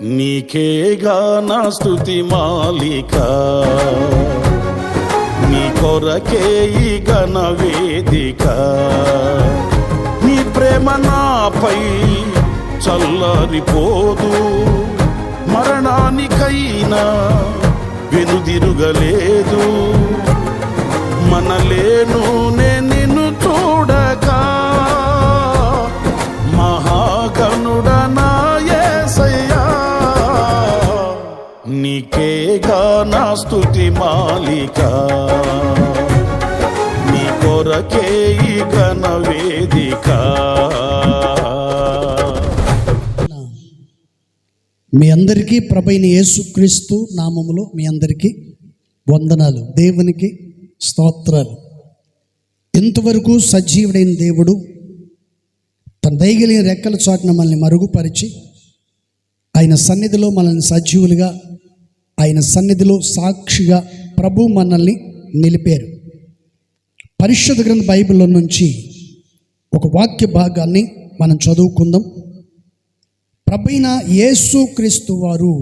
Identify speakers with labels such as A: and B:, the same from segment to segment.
A: నీకేగా నా స్తుతి మాలిక, నీ కొరకే ఈ ఘన వేదిక. నీ ప్రేమ నాపై చల్లారిపోదు, మరణానికైనా వెనుదిరుగలేదు. మనలేను నిన్ను చూడక, మహాగణుడనా యేసయ్యా. నీకేగా నా స్తుతి మాలిక, నీ కొరకే ఈ ఘన వేదిక.
B: మీ అందరికీ ప్రభువైన యేసుక్రీస్తు నామములో మీ అందరికీ వందనాలు, దేవునికి స్తోత్రాలు. ఇంతవరకు సజీవుడైన దేవుడు తన దయగలిగిన రెక్కల చాటున మనల్ని మరుగుపరిచి ఆయన సన్నిధిలో మనల్ని సజీవులుగా, ఆయన సన్నిధిలో సాక్షిగా ప్రభు మనల్ని నిలిపారు. పరిశుద్ధ గ్రంథ బైబిల్లో నుంచి ఒక వాక్య భాగాన్ని మనం చదువుకుందాం. ప్రభువైన యేసుక్రీస్తు వారు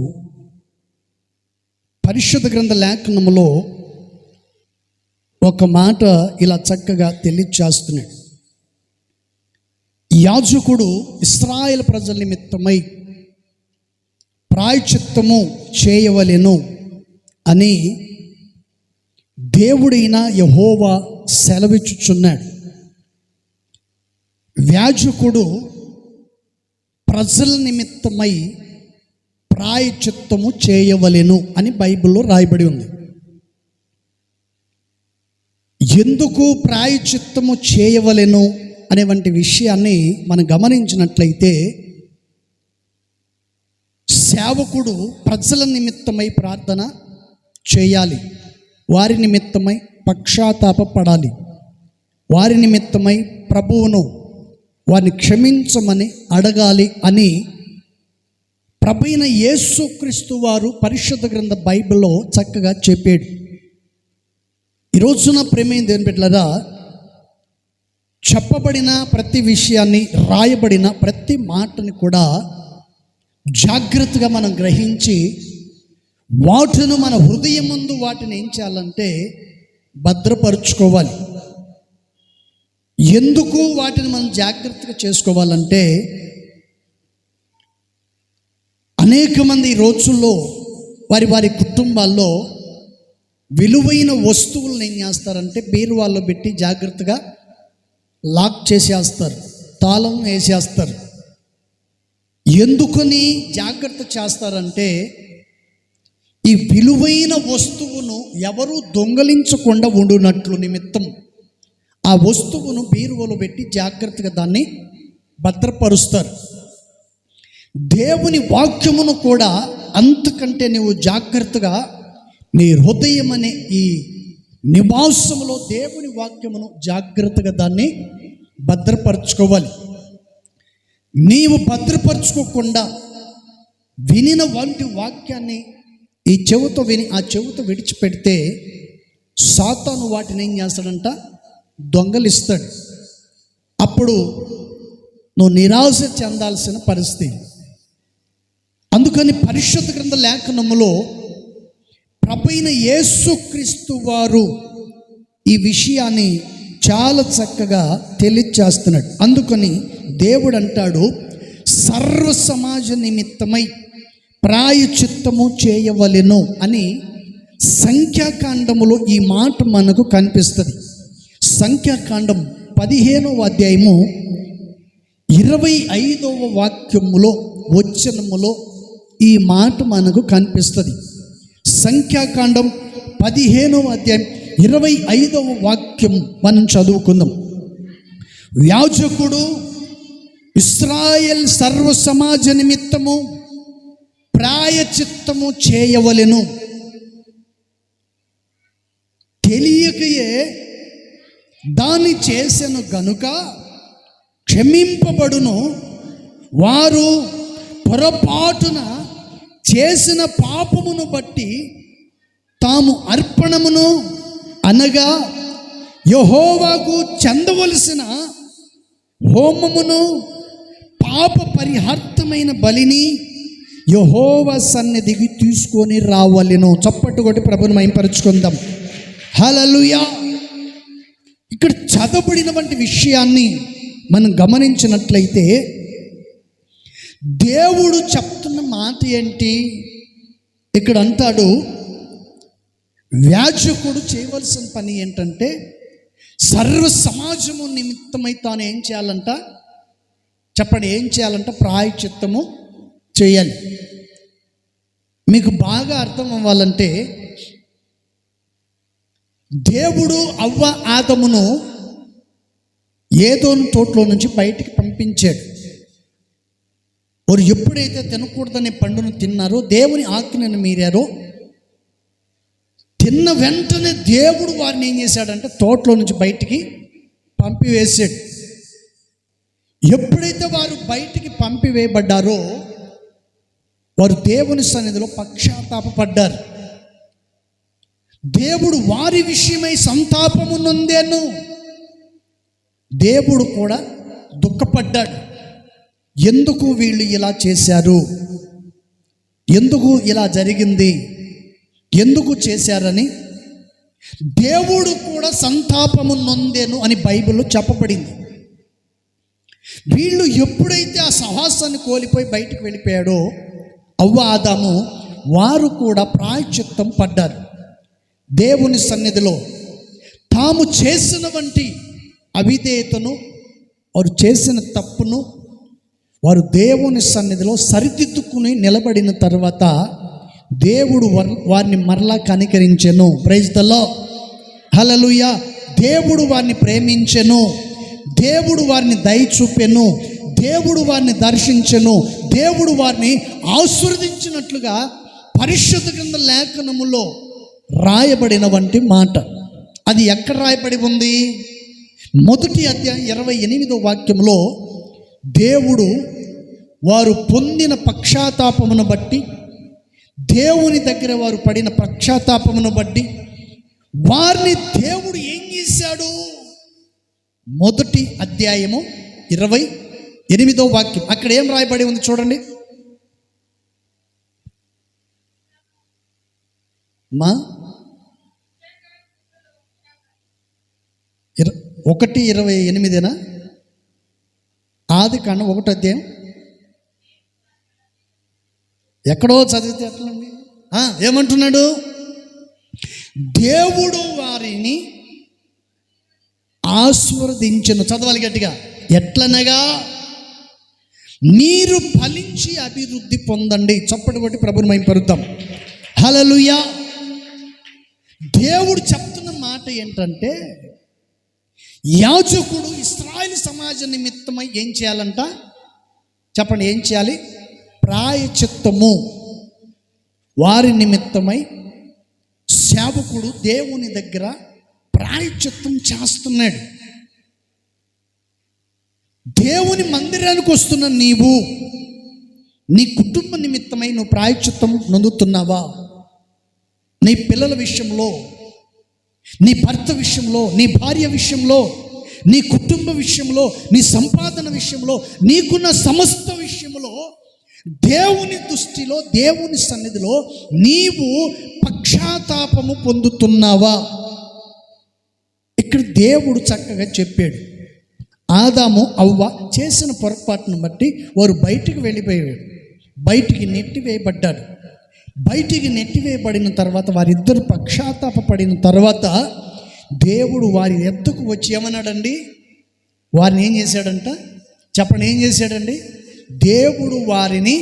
B: పరిశుద్ధ గ్రంథ లేఖనములో ఒక మాట ఇలా చక్కగా తెలియచేస్తున్నాడు. యాజకుడు ఇశ్రాయేలు ప్రజల నిమిత్తమై ప్రాయశ్చిత్తము చేయవలెను అని దేవుడైన యెహోవా సెలవిచ్చుచున్నాడు. యాజకుడు ప్రజల నిమిత్తమై ప్రాయశ్చిత్తము చేయవలెను అని బైబిల్లో రాయబడి ఉంది. ఎందుకు ప్రాయశ్చిత్తము చేయవలెను అనేటువంటి విషయాన్ని మనం గమనించినట్లయితే, సేవకుడు ప్రజల నిమిత్తమై ప్రార్థన చేయాలి, వారి నిమిత్తమై పశ్చాత్తాపపడాలి, వారి నిమిత్తమై ప్రభువును వారిని క్షమించమని అడగాలి అని ప్రభువైన యేసుక్రీస్తు వారు పరిశుద్ధ గ్రంథ బైబిల్లో చక్కగా చెప్పాడు. ఈ రోజున ప్రేమైన దేవుని బిడ్డలారా, చెప్పబడిన ప్రతి విషయాన్ని, రాయబడిన ప్రతి మాటని కూడా జాగ్రత్తగా మనం గ్రహించి వాటిని మన హృదయం ముందు వాటిని ఏం చేయాలంటే భద్రపరుచుకోవాలి. ఎందుకు వాటిని మనం జాగ్రత్తగా చేసుకోవాలంటే, అనేక మంది ఈ రోజుల్లో వారి వారి కుటుంబాల్లో విలువైన వస్తువులను ఏం చేస్తారంటే బీరువాల్లో పెట్టి జాగ్రత్తగా లాక్ చేసేస్తారు, తాళం వేసేస్తారు. ఎందుకని జాగ్రత్త చేస్తారంటే, ఈ విలువైన వస్తువును ఎవరు దొంగలించకుండా ఉండునట్లు నిమిత్తం ఆ వస్తువును బీరువాలో పెట్టి జాగ్రత్తగా దాన్ని భద్రపరుస్తారు. దేవుని వాక్యమును కూడా అంతకంటే నువ్వు జాగ్రత్తగా నీ హృదయం అనే ఈ నివాసములో దేవుని వాక్యమును జాగ్రత్తగా దాన్ని భద్రపరచుకోవాలి. నీవు భద్రపరచుకోకుండా వినిన వంటి వాక్యాన్ని ఈ చెవితో విని ఆ చెవితో విడిచిపెడితే సాతాను వాటిని ఏం చేస్తాడంట, దొంగలిస్తాడు. అప్పుడు నువ్వు నిరాశ చెందాల్సిన పరిస్థితి. అందుకని పరిశుద్ధ గ్రంథ లేఖనములో ప్రభువైన యేసుక్రీస్తు వారు ఈ విషయాన్ని చాలా చక్కగా తెలియచేస్తున్నాడు. అందుకని దేవుడు అంటాడు, సర్వ సమాజ నిమిత్తమై ప్రాయశ్చిత్తము చేయవలెను అని సంఖ్యాకాండములో ఈ మాట మనకు కనిపిస్తుంది. సంఖ్యాకాండం 15వ అధ్యాయము 25వ వాక్యములో వచనములో ఈ మాట మనకు కనిపిస్తుంది. సంఖ్యాకాండం 15వ అధ్యాయం 25వ వాక్యం మనం చదువుకుందాం. యాజకుడు ఇశ్రాయేల్ సర్వ సమాజ నిమిత్తము ప్రాయశ్చిత్తము చేయవలెను, తెలియకయే దాన్ని చేసెను గనుక క్షమింపబడును. వారు పొరపాటున చేసిన పాపమును బట్టి తాము అర్పణమును అనగా యెహోవాకు చెందవలసిన హోమమును పాప పరిహార్థమైన బలిని యెహోవా సన్నిధికి తీసుకొని రావలెను. చప్పట్టు కొట్టి ప్రభుని మహిమపరుచుకుందాం. హల్లెలూయా. ఇక్కడ చదవబడినటువంటి విషయాన్ని మనం గమనించినట్లయితే దేవుడు చెప్తున్న మాట ఏంటి? ఇక్కడ అంటాడు, యాజకుడు చేయవలసిన పని ఏంటంటే సర్వ సమాజము నిమిత్తమై తాను ఏం చేయాలంట? చెప్పండి, ఏం చేయాలంట? ప్రాయశ్చిత్తము చేయాలి. మీకు బాగా అర్థం అవ్వాలంటే, దేవుడు అవ్వ ఆదమును ఏదోను తోటలో నుంచి బయటికి పంపించాడు. వారు ఎప్పుడైతే తినకూడదనే పండును తిన్నారో, దేవుని ఆజ్ఞను మీరారో, తిన్న వెంటనే దేవుడు వారిని ఏం చేశాడంటే తోటలో నుంచి బయటికి పంపివేశాడు. ఎప్పుడైతే వారు బయటికి పంపివేయబడ్డారో వారు దేవుని సన్నిధిలో పశ్చాత్తాపపడ్డారు. దేవుడు వారి విషయమై సంతాపము నొందెను. దేవుడు కూడా దుఃఖపడ్డాడు. ఎందుకు వీళ్ళు ఇలా చేశారు, ఎందుకు ఇలా జరిగింది, ఎందుకు చేశారని దేవుడు కూడా సంతాపము నొందెను అని బైబిల్లో చెప్పబడింది. వీళ్ళు ఎప్పుడైతే ఆ సహవాసాన్ని కోల్పోయి బయటికి వెళ్ళిపోయాడో అవ్వ ఆదాము, వారు కూడా ప్రాయశ్చిత్తం పడ్డారు. దేవుని సన్నిధిలో తాము చేసిన వంటి అవిధేయతను, వారు చేసిన తప్పును వారు దేవుని సన్నిధిలో సరిదిద్దుకుని నిలబడిన తర్వాత దేవుడు వారిని మరలా కనికరించెను. Praise the lord. హల్లెలూయా. దేవుడు వారిని ప్రేమించెను, దేవుడు వారిని దయ చూపెను, దేవుడు వారిని దర్శించెను, దేవుడు వారిని ఆశీర్వదించినట్లుగా పరిశుద్ధ గ్రంథ లేఖనములో రాయబడిన వంటి మాట. అది ఎక్కడ రాయబడి ఉంది? మొదటి అధ్యాయం 28వ వాక్యంలో దేవుడు వారు పొందిన పశ్చాత్తాపమును బట్టి, దేవుని దగ్గర వారు పడిన పశ్చాత్తాపమును బట్టి వారిని దేవుడు ఏం చేశాడు? మొదటి అధ్యాయము 28వ వాక్యం అక్కడ ఏం రాయబడి ఉంది చూడండి. మా 1:28 ఆదికాండం 1వ అధ్యాయం. ఎక్కడో చదివితే ఎట్లండి? ఏమంటున్నాడు? దేవుడు వారిని ఆశీర్వదించెను. చదవాలి గట్టిగా. ఎట్లనగా మీరు ఫలించి అభివృద్ధి పొందండి. చప్పటి కొట్టి ప్రభుని మహిమపరుద్దాం. హల్లెలూయా. దేవుడు చెప్తున్న మాట ఏంటంటే, యాజకుడు ఇశ్రాయేలు సమాజ నిమిత్తమై ఏం చేయాలంట? చెప్పండి, ఏం చేయాలి? ప్రాయశ్చిత్తము. వారి నిమిత్తమై సేవకుడు దేవుని దగ్గర ప్రాయశ్చిత్తం చేస్తున్నాడు. దేవుని మందిరానికి వస్తున్న నీవు, నీ కుటుంబ నిమిత్తమై నువ్వు ప్రాయశ్చిత్తం నొందుతున్నావా? నీ పిల్లల విషయంలో, నీ భర్త విషయంలో, నీ భార్య విషయంలో, నీ కుటుంబ విషయంలో, నీ సంపాదన విషయంలో, నీకున్న సమస్త విషయంలో దేవుని దృష్టిలో, దేవుని సన్నిధిలో నీవు పశ్చాత్తాపము పొందుతున్నావా? ఇక్కడ దేవుడు చక్కగా చెప్పాడు. ఆదాము అవ్వ చేసిన పొరపాటును బట్టి వారు బయటికి వెళ్ళిపోయారు, బయటికి నెట్టివేయబడ్డాడు. బయటికి నెట్టివేయబడిన తర్వాత వారిద్దరు పశ్చాత్తాపడిన తర్వాత దేవుడు వారి ఎద్దుకు వచ్చి ఏమన్నాడండి? వారిని ఏం చేశాడంట? చెప్పండి, ఏం చేశాడండి? దేవుడు వారిని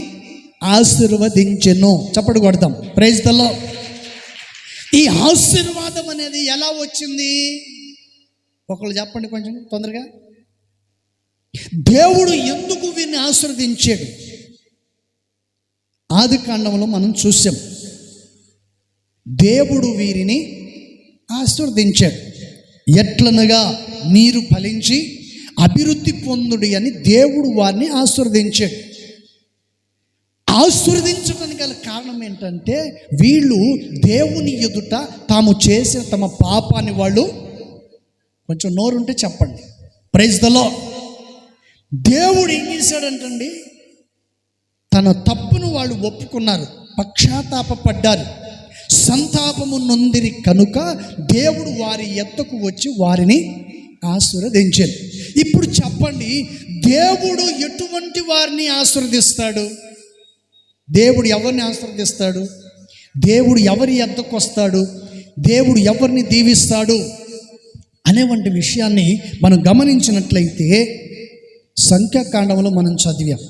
B: ఆశీర్వదించెను. చప్పటి కొడతాం. Praise the lord. ఈ ఆశీర్వాదం అనేది ఎలా వచ్చింది? ఒకళ్ళు చెప్పండి కొంచెం తొందరగా. దేవుడు ఎందుకు వీరిని ఆశీర్వదించాడు? ఆదికాండంలో మనం చూసాం. దేవుడు వీరిని ఆశీర్వదించాడు. ఎట్లనగా మీరు ఫలించి అభివృద్ధి పొందుడి అని దేవుడు వారిని ఆశీర్వదించాడు. ఆశీర్వదించడానికి గల కారణం ఏంటంటే, వీళ్ళు దేవుని ఎదుట తాము చేసిన తమ పాపాన్ని వాళ్ళు, కొంచెం నోరుంటే చెప్పండి, ప్రైజ్ ద లార్డ్. దేవుడు ఏం చేశాడంటండి? తన తప్పును వాళ్ళు ఒప్పుకున్నారు, పశ్చాత్తాపపడ్డారు, సంతాపము నొందిరి కనుక దేవుడు వారి ఎద్దకు వచ్చి వారిని ఆశీర్వదించాడు. ఇప్పుడు చెప్పండి, దేవుడు ఎటువంటి వారిని ఆశీర్వదిస్తాడు? దేవుడు ఎవరిని ఆశీర్వదిస్తాడు? దేవుడు ఎవరి ఎద్దకు వస్తాడు? దేవుడు ఎవరిని దీవిస్తాడు అనేవంటి విషయాన్ని మనం గమనించినట్లయితే సంఖ్యాకాండంలో మనం చదివాం.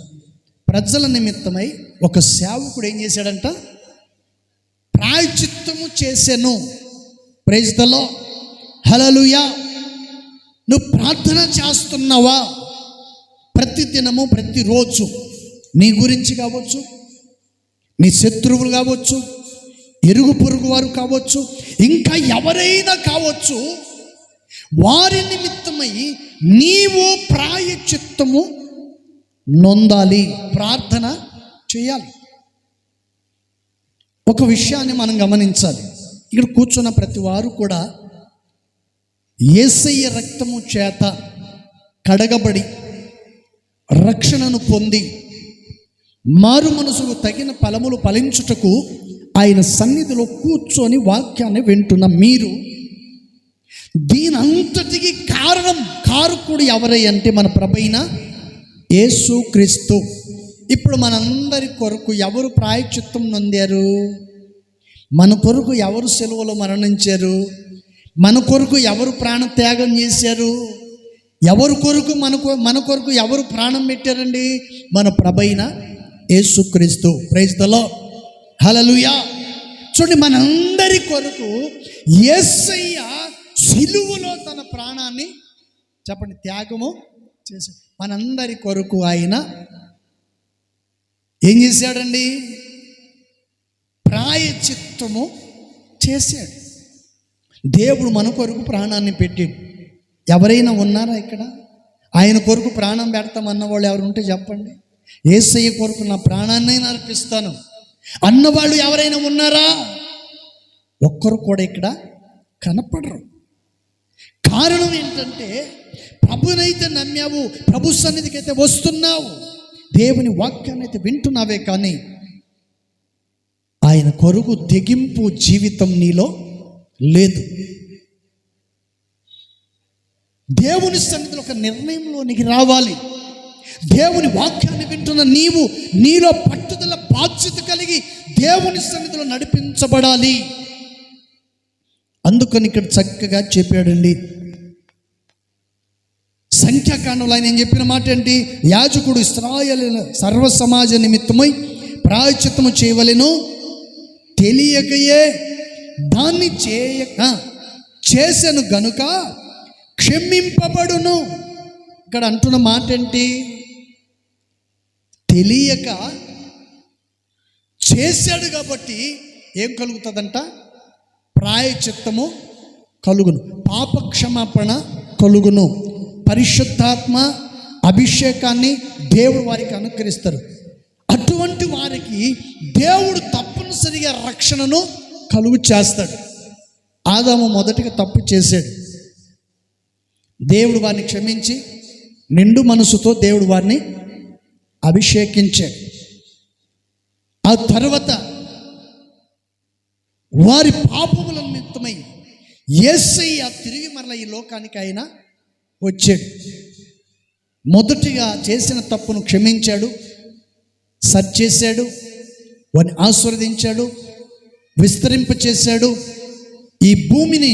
B: ప్రజల నిమిత్తమై ఒక సేవకుడు ఏం చేశాడంట? ప్రాయశ్చిత్తము చేసెను. ప్రైజ్ ది లార్డ్, హల్లెలూయా. నువ్వు ప్రార్థన చేస్తున్నావా? ప్రతిదినము, ప్రతిరోజు నీ గురించి కావచ్చు, నీ శత్రువులు కావచ్చు, ఇరుగు పొరుగు వారు కావచ్చు, ఇంకా ఎవరైనా కావచ్చు, వారి నిమిత్తమై నీవు ప్రాయశ్చిత్తము నొందాలి, ప్రార్థన చేయాలి. ఒక విషయాన్ని మనం గమనించాలి. ఇక్కడ కూర్చున్న ప్రతి వారు కూడా యేసయ్య రక్తము చేత కడగబడి రక్షణను పొంది మారు మనసుకు తగిన ఫలములు ఫలించుటకు ఆయన సన్నిధిలో కూర్చొని వాక్యాన్ని వింటున్న మీరు, దీనంతటికి కారకుడు ఎవరై అంటే మన ప్రభువైన యేసుక్రీస్తు. ఇప్పుడు మనందరి కొరకు ఎవరు ప్రాయశ్చిత్తం నొందారు? మన కొరకు ఎవరు సిలువలో మరణించారు? మన కొరకు ఎవరు ప్రాణత్యాగం చేశారు? ఎవరి కొరకు మన కొరకు ఎవరు ప్రాణం పెట్టారండి? మన ప్రభువైన యేసుక్రీస్తు. Praise the lord, hallelujah. చూడండి, మనందరి కొరకు యేసయ్య సిలువలో తన ప్రాణాన్ని చెప్పండి త్యాగము చేశాడు. మనందరి కొరకు ఆయన ఏం చేశాడండి? ప్రాయశ్చిత్తము చేశాడు. దేవుడు మన కొరకు ప్రాణాన్ని పెట్టాడు. ఎవరైనా ఉన్నారా ఇక్కడ? ఆయన కొరకు ప్రాణం పెడతామన్న వాళ్ళు ఎవరు ఉంటే చెప్పండి. యేసయ్య కొరకు నా ప్రాణాన్ని అర్పిస్తాను అన్నవాళ్ళు ఎవరైనా ఉన్నారా? ఒక్కరు కూడా ఇక్కడ కనపడరు. కారణం ఏంటంటే, ప్రభునైతే నమ్మావు, ప్రభు సన్నిధికి అయితే వస్తున్నావు, దేవుని వాక్యాన్ని అయితే వింటున్నావే, కానీ ఆయన కొరకు తెగింపు జీవితం నీలో లేదు. దేవుని సన్నిధిలో ఒక నిర్ణయంలోనికి రావాలి. దేవుని వాక్యాన్ని వింటున్న నీవు నీలో పట్టుదల, బాధ్యత కలిగి దేవుని సన్నిధిలో నడిపించబడాలి. అందుకని ఇక్కడ చక్కగా చెప్పాడండి. సంఖ్యాకాండంలో ఆయన ఏం చెప్పిన మాట ఏంటి? యాజకుడు ఇశ్రాయేలు సర్వ సమాజ నిమిత్తమై ప్రాయశ్చిత్తము చేయవలెను, తెలియకయే దాన్ని చేసెను గనుక క్షమింపబడును. ఇక్కడ అంటున్న మాట ఏంటి? తెలియక చేశాడు కాబట్టి ఏం కలుగుతుందంట? ప్రాయశ్చిత్తము కలుగును, పాపక్షమాపణ కలుగును, పరిశుద్ధాత్మ అభిషేకాన్ని దేవుడు వారికి అనుగ్రహిస్తారు. అటువంటి వారికి దేవుడు తప్పనిసరిగా రక్షణను కలుగు చేస్తాడు. ఆదాము మొదటిగా తప్పు చేశాడు. దేవుడు వారిని క్షమించి నిండు మనసుతో దేవుడు వారిని అభిషేకించాడు. ఆ తర్వాత వారి పాపముల నిమిత్తమై యేసయ్య తిరిగి మరల ఈ లోకానికి ఆయన వచ్చాడు. మొదటిగా చేసిన తప్పును క్షమించాడు, సరిచేశాడు, వారిని ఆశీర్వదించాడు, విస్తరింపచేశాడు, ఈ భూమిని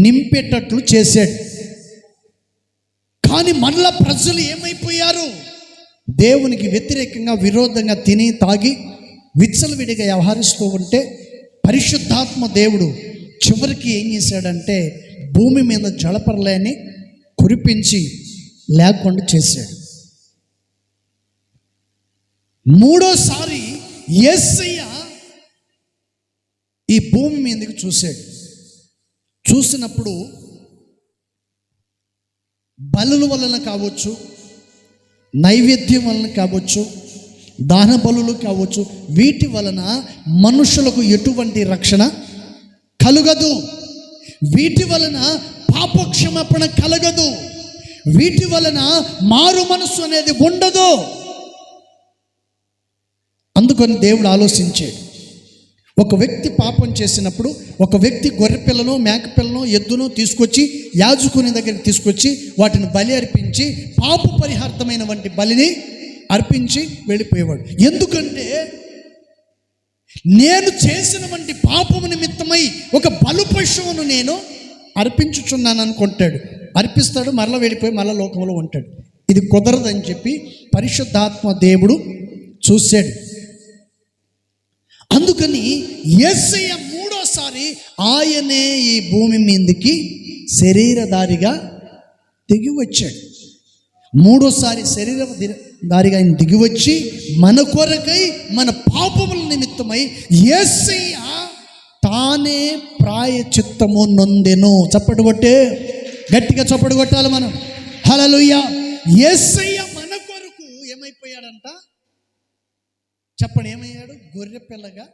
B: నింపేటట్లు చేశాడు. కానీ మరలా ప్రజలు ఏమైపోయారు? దేవునికి వ్యతిరేకంగా, విరోధంగా తిని తాగి విచ్చలవిడిగా వ్యవహరిస్తూ ఉంటే పరిశుద్ధాత్మ దేవుడు చివరికి ఏం చేశాడంటే భూమి మీద జలపరలేని కురిపించి లేకుండా చేశాడు. మూడోసారి యేసయ్య ఈ భూమి మీదకి చూశాడు. చూసినప్పుడు బలుల వలన కావచ్చు, నైవేద్యం వలన కావచ్చు, దాన బలులు కావచ్చు, వీటి వలన మనుషులకు ఎటువంటి రక్షణ కలుగదు. వీటి వలన పాపక్షమాపణ కలగదు. వీటి వలన మారు మనసు అనేది ఉండదు. అందుకని దేవుడు ఆలోచించాడు, ఒక వ్యక్తి పాపం చేసినప్పుడు ఒక వ్యక్తి గొర్రెపిల్లను మేకపిల్లను ఎద్దును తీసుకొచ్చి యాజకుని దగ్గరికి తీసుకొచ్చి వాటిని బలి అర్పించి పాప పరిహార్థమైన వంటి బలిని అర్పించి వెళ్ళిపోయేవాడు. ఎందుకంటే నేను చేసిన వంటి పాపము నిమిత్తమై ఒక బలు పశువును నేను అర్పించుచున్నాను అనుకుంటాడు, అర్పిస్తాడు, మరలా వెళ్ళిపోయి మరలా లోకంలో ఉంటాడు. ఇది కుదరదని చెప్పి పరిశుద్ధాత్మ దేవుడు చూశాడు. అందుకని యేసయ్య మూడోసారి ఆయనే ఈ భూమి మీదకి శరీరధారిగా దిగి వచ్చాడు. మూడోసారి శరీరధారిగా ఆయన దిగి వచ్చి మన కొరకై మన పాపముల నిమిత్తమై యేసయ్య తానే ప్రాయచిత్తము నొందెను. చప్పటి కొట్టే, గట్టిగా చప్పటి కొట్టాలి మనం. హల్లెలూయా. యేసయ్య మన కొరకు ఏమైపోయాడంట చెప్పండి, ఏమయ్యాడు? గొర్రె పిల్లగా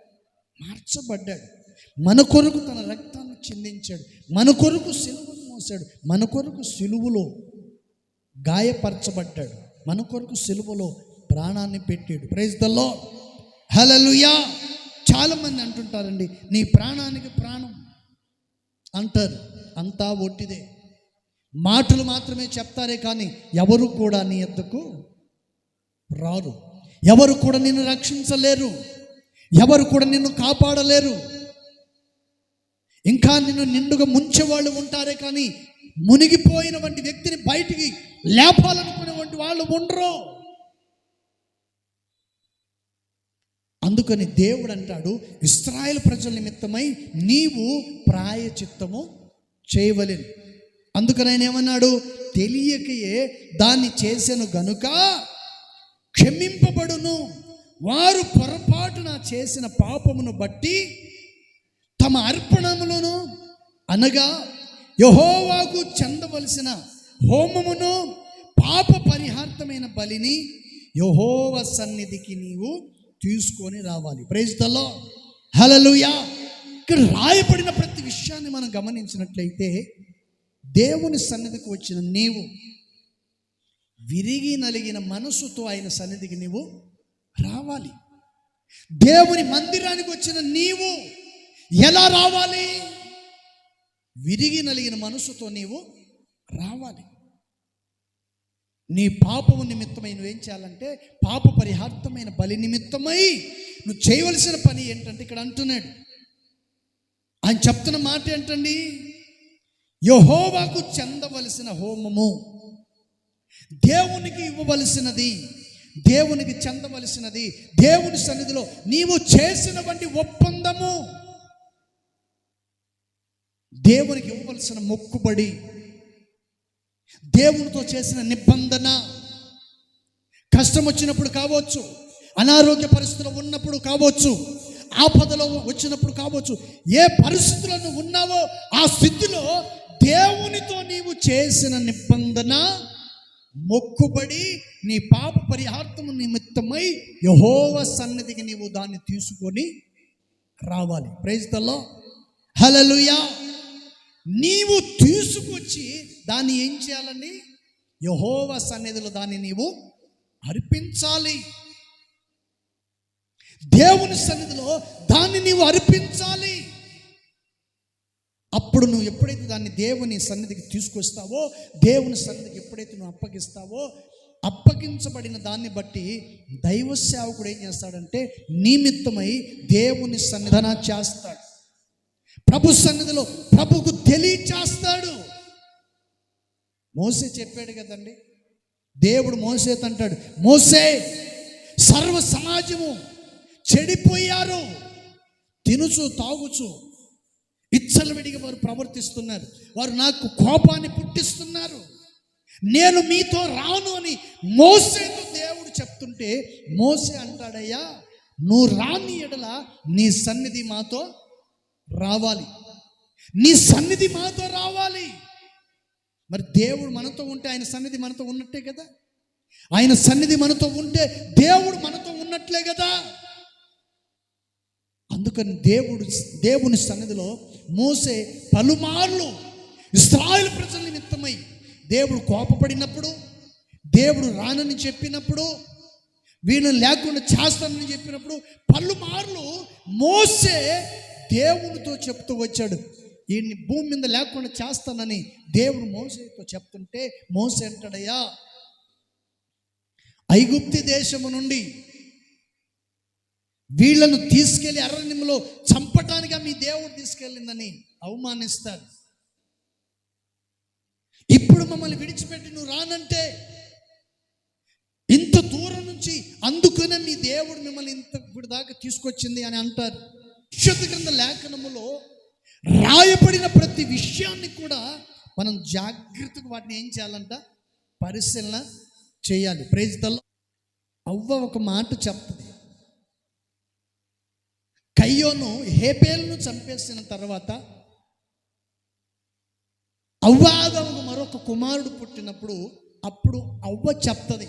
B: మార్చబడ్డాడు. మన కొరకు తన రక్తాన్ని చిందించాడు, మన కొరకు సిలువను మోసాడు, మన కొరకు సిలువలో గాయపరచబడ్డాడు, మన కొరకు సిలువలో ప్రాణాన్ని పెట్టాడు. Praise the lord. హల్లెలూయా. చాలామంది అంటుంటారండి, నీ ప్రాణానికి ప్రాణం అంటారు, అంతా ఒట్టిదే, మాటలు మాత్రమే చెప్తారే కానీ ఎవరు కూడా నీ యొద్దకు రారు, ఎవరు కూడా నిన్ను రక్షించలేరు, ఎవరు కూడా నిన్ను కాపాడలేరు. ఇంకా నిన్ను నిండుగా ముంచేవాళ్ళు ఉంటారే కానీ మునిగిపోయిన వంటి వ్యక్తిని బయటికి లేపాలనుకునే వంటి వాళ్ళు ఉండరు. అందుకని దేవుడు అంటాడు, ఇశ్రాయేలు ప్రజల నిమిత్తమై నీవు ప్రాయచిత్తము చేయవలెను. అందుకని ఆయన ఏమన్నాడు? తెలియకయే దాన్ని చేసెను గనుక క్షమింపబడును. వారు పొరపాటున చేసిన పాపమును బట్టి తమ అర్పణములను అనగా యెహోవాకు చెందవలసిన హోమమును పాప పరిహార్థమైన బలిని యెహోవా సన్నిధికి నీవు తీసుకొని రావాలి. Praise the lord. హల్లెలూయా. ఇక్కడ రాయబడిన ప్రతి విషయాన్ని మనం గమనించినట్లయితే దేవుని సన్నిధికి వచ్చిన నీవు విరిగి నలిగిన మనసుతో ఆయన సన్నిధికి నీవు రావాలి. దేవుని మందిరానికి వచ్చిన నీవు ఎలా రావాలి? విరిగి నలిగిన మనసుతో నీవు రావాలి. నీ పాపము నిమిత్తమై నువ్వేం చేయాలంటే పాప పరిహార్థమైన బలి నిమిత్తమై నువ్వు చేయవలసిన పని ఏంటంటే ఇక్కడ అంటున్నాడు, ఆయన చెప్తున్న మాట ఏంటండి? యెహోవాకు చెందవలసిన హోమము, దేవునికి ఇవ్వవలసినది, దేవునికి చెందవలసినది, దేవుని సన్నిధిలో నీవు చేసినటువంటి ఒప్పందము, దేవునికి ఇవ్వవలసిన మొక్కుబడి, దేవునితో చేసిన నిబంధన, కష్టం వచ్చినప్పుడు కావచ్చు, అనారోగ్య పరిస్థితుల్లో ఉన్నప్పుడు కావచ్చు, ఆపదలో వచ్చినప్పుడు కావచ్చు, ఏ పరిస్థితుల్లో ఉన్నావో ఆ స్థితిలో దేవునితో నీవు చేసిన నిబంధన, మొక్కుబడి, నీ పాప పరిహార్థము నిమిత్తమై యెహోవా సన్నిధికి నీవు దాన్ని తీసుకొని రావాలి. Praise the lord. హల్లెలూయా. నీవు తీసుకొచ్చి దాన్ని ఏం చేయాలని? యెహోవా సన్నిధిలో దాన్ని నీవు అర్పించాలి. దేవుని సన్నిధిలో దాన్ని నీవు అర్పించాలి. అప్పుడు నువ్వు ఎప్పుడైతే దాన్ని దేవుని సన్నిధికి తీసుకొస్తావో, దేవుని సన్నిధికి ఎప్పుడైతే నువ్వు అప్పగిస్తావో, అప్పగించబడిన దాన్ని బట్టి దైవ సేవకుడు ఏం చేస్తాడంటే నిమిత్తమై దేవుని సన్నిధాన చేస్తాడు, ప్రభు సన్నిధిలో ప్రభుకు తెలియచేస్తాడు. మోసే చెప్పాడు కదండి, దేవుడు మోసేతో అంటాడు, మోసే, సర్వ సమాజము చెడిపోయారు, తినుచు తాగుచు విచ్చలవిడిగా వారు ప్రవర్తిస్తున్నారు, వారు నాకు కోపాన్ని పుట్టిస్తున్నారు, నేను మీతో రాను అని మోసేతో దేవుడు చెప్తుంటే మోసే అంటాడయ్యా, నువ్వు రాని ఎడల నీ సన్నిధి మాతో రావాలి, నీ సన్నిధి మాతో రావాలి. మరి దేవుడు మనతో ఉంటే ఆయన సన్నిధి మనతో ఉన్నట్టే కదా, ఆయన సన్నిధి మనతో ఉంటే దేవుడు మనతో ఉన్నట్లే కదా. అందుకని దేవుని సన్నిధిలో మోసే పలుమార్లు ఇశ్రాయేలు ప్రజల నిమిత్తమై దేవుడు కోపపడినప్పుడు, దేవుడు రానని చెప్పినప్పుడు, వీళ్ళని లేకుండా చేస్తానని చెప్పినప్పుడు పలుమార్లు మోసే దేవునితో చెప్తూ వచ్చాడు, వీడిని భూమి మీద లేకుండా చేస్తానని దేవుడు మోసేతో చెప్తుంటే మోసే అంటాడయ్యా, ఐగుప్తి దేశము నుండి వీళ్ళను తీసుకెళ్లి అరణ్యంలో చంపటానిగా మీ దేవుడు తీసుకెళ్ళిందని అవమానిస్తాడు. ఇప్పుడు మమ్మల్ని విడిచిపెట్టి నువ్వు రానంటే ఇంత దూరం నుంచి అందుకునే మీ దేవుడు మిమ్మల్ని ఇంత ఇప్పుడు దాకా తీసుకొచ్చింది అని అంటారు. పరిశుద్ధ గ్రంథ లేఖనములో రాయబడిన ప్రతి విషయాన్ని కూడా మనం జాగ్రత్తగా వాటిని ఏం చేయాలంట, పరిశీలన చేయాలి. Praise the lord. అవ్వ ఒక మాట చెప్తుంది, కయ్యోను హేబేలును చంపేసిన తర్వాత అవ్వాదముకు మరొక కుమారుడు పుట్టినప్పుడు అప్పుడు అవ్వ చెప్తుంది,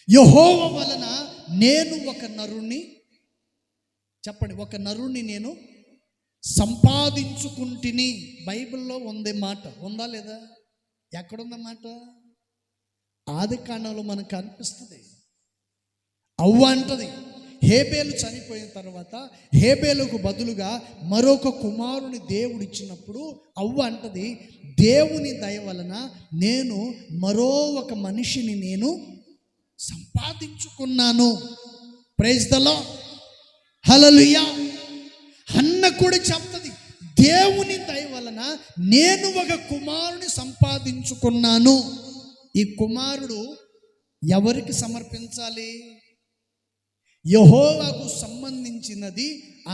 B: యెహోవా వలన నేను ఒక నరుణ్ణి, చెప్పండి, ఒక నరుణ్ణి నేను సంపాదించుకుంటుని. బైబిల్లో ఉంది మాట, ఉందా లేదా? ఎక్కడుందన్నమాట? ఆది కాండంలో మనకు కనిపిస్తుంది. అవ్వ అంటది, హేబేలు చనిపోయిన తర్వాత హేబేలుకు బదులుగా మరొక కుమారుని దేవుడు ఇచ్చినప్పుడు అవ్వ అంటది, దేవుని దయ వలన నేను మరో ఒక మనిషిని నేను సంపాదించుకున్నాను. Praise the lord. హల్లెలూయా. హన్న కూడా చెప్తుంది, దేవుని దయ వలన నేను ఒక కుమారుని సంపాదించుకున్నాను. ఈ కుమారుడు ఎవరికి సమర్పించాలి? యెహోవాకు సంబంధించినది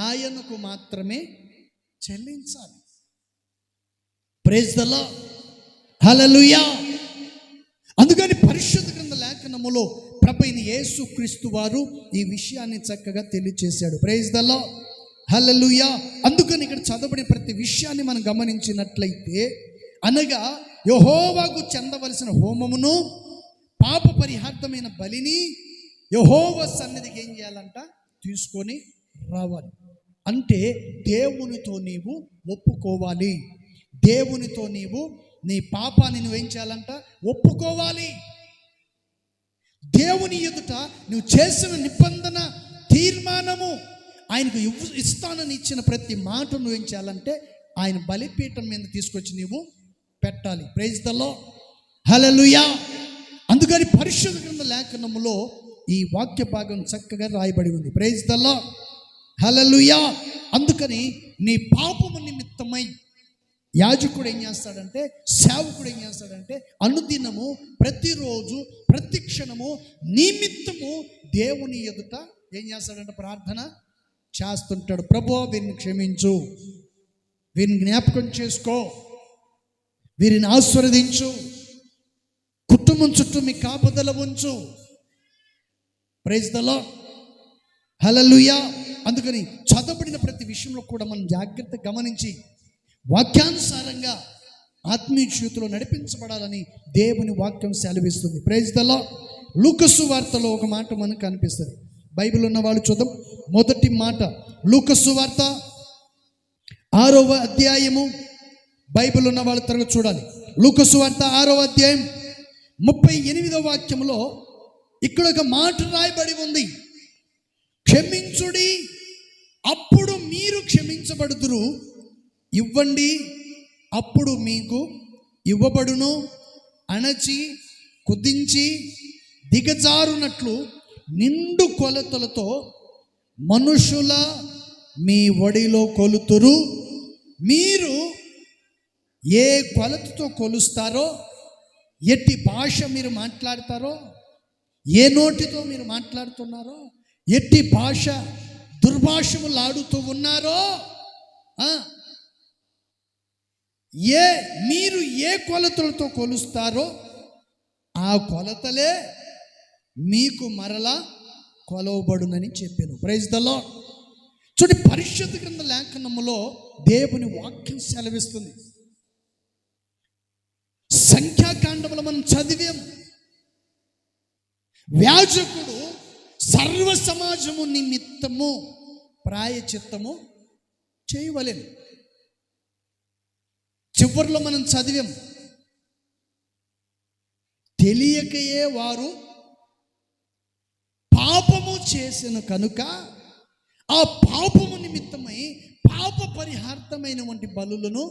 B: ఆయనకు మాత్రమే చెల్లించాలి. Praise the lord. హల్లెలూయా. అందుకని పరిశుద్ధ గ్రంథ లేఖనములో ప్రభువైన యేసుక్రీస్తు వారు ఈ విషయాన్ని చక్కగా తెలియచేశాడు. Praise the lord. హల్లెలూయా. అందుకని ఇక్కడ చదవబడిన ప్రతి విషయాన్ని మనం గమనించినట్లయితే, అనగా యెహోవాకు చెందవలసిన హోమమును పాప పరిహార్థమైన బలిని యెహోవా సన్నిధికి ఏం చేయాలంట, తీసుకొని రావాలి. అంటే దేవునితో నీవు ఒప్పుకోవాలి. దేవునితో నీవు నీ పాపాన్ని నువ్వేం చేయాలంట, ఒప్పుకోవాలి. దేవుని ఎదుట నువ్వు చేసిన నిబంధన తీర్మానము, ఆయనకు ఇస్తానని ఇచ్చిన ప్రతి మాట నువ్వేం చేయాలంటే ఆయన బలిపీఠం మీద తీసుకొచ్చి నీవు పెట్టాలి. Praise the lord. హల్లెలూయా. అందుకని పరిశుద్ధ గ్రంథ లేఖనములో ఈ వాక్య భాగం చక్కగా రాయబడి ఉంది. Praise the lord. హల్లెలూయా. అందుకని నీ పాపము నిమిత్తమై యాజకుడు ఏం చేస్తాడంటే, సేవకుడు ఏం చేస్తాడంటే, అనుదినము ప్రతిరోజు ప్రతి క్షణము నిమిత్తము దేవుని ఎదుట ఏం చేస్తాడంటే ప్రార్థన చేస్తుంటాడు. ప్రభువా వీరిని క్షమించు, వీరిని జ్ఞాపకం చేసుకో, వీరిని ఆశీర్వదించు, కుటుంబం చుట్టూ మీ కాపుదల ఉంచు. Praise the lord. హల్లెలూయా. అందుకని చదవబడిన ప్రతి విషయంలో కూడా మనం జాగ్రత్తగా గమనించి వాక్యానుసారంగా ఆత్మీయ జీవితంలో నడిపించబడాలని దేవుని వాక్యం సెలవిస్తుంది. Praise the lord. లూకా సువార్తలో ఒక మాట మనకు కనిపిస్తుంది. బైబిల్ ఉన్న వాళ్ళు చూద్దాం. మొదటి మాట లూకా సువార్త 6వ అధ్యాయము. బైబిల్ ఉన్న వాళ్ళు త్వరగా చూడాలి. లూకా సువార్త 6వ అధ్యాయం 38వ వాక్యంలో ఇక్కడ ఒక మాట రాయబడి ఉంది, క్షమించుడి అప్పుడు మీరు క్షమించబడుదురు, ఇవ్వండి అప్పుడు మీకు ఇవ్వబడును, అణచి కుదించి దిగజారునట్లు నిండు కొలతలతో మనుషుల మీ ఒడిలో కొలుతురు. మీరు ఏ కొలతతో కొలుస్తారో, ఎట్టి భాష మీరు మాట్లాడతారో, ఏ నోటితో మీరు మాట్లాడుతున్నారో, ఎట్టి భాష దుర్భాషములాడుతూ ఉన్నారో, మీరు ఏ కొలతలతో కొలుస్తారో ఆ కొలతలే మీకు మరలా కొలవబడునని చెప్పాను. Praise the lord. చూడండి, పరిశుద్ధ గ్రంథ లేఖనములో దేవుని వాక్యం సెలవిస్తుంది. సంఖ్యాకాండములో మనం చదివాం, యాజకుడు సర్వ సమాజము నిమిత్తము ప్రాయచిత్తము చేయవలెను. చివరిలో మనం చదివాం, తెలియకయే వారు పాపము చేసెను కనుక ఆ పాపము నిమిత్తమై పాప పరిహార్థమైనటువంటి బలులను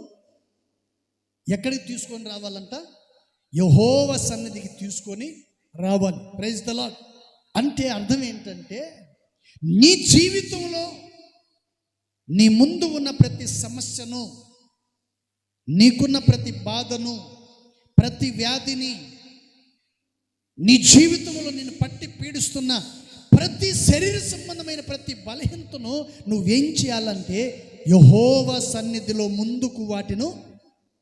B: ఎక్కడికి తీసుకొని రావాలంట? యెహోవా సన్నిధికి తీసుకొని రావాలి. Praise the lord. అంటే అర్థం ఏంటంటే, నీ జీవితంలో నీ ముందు ఉన్న ప్రతి సమస్యను, నీకున్న ప్రతి బాధను, ప్రతి వ్యాధిని, నీ జీవితంలో నిన్ను పట్టి పీడిస్తున్న ప్రతి శరీర సంబంధమైన ప్రతి బలహీనతను నువ్వేం చేయాలంటే యెహోవా సన్నిధిలో ముందుకు వాటిని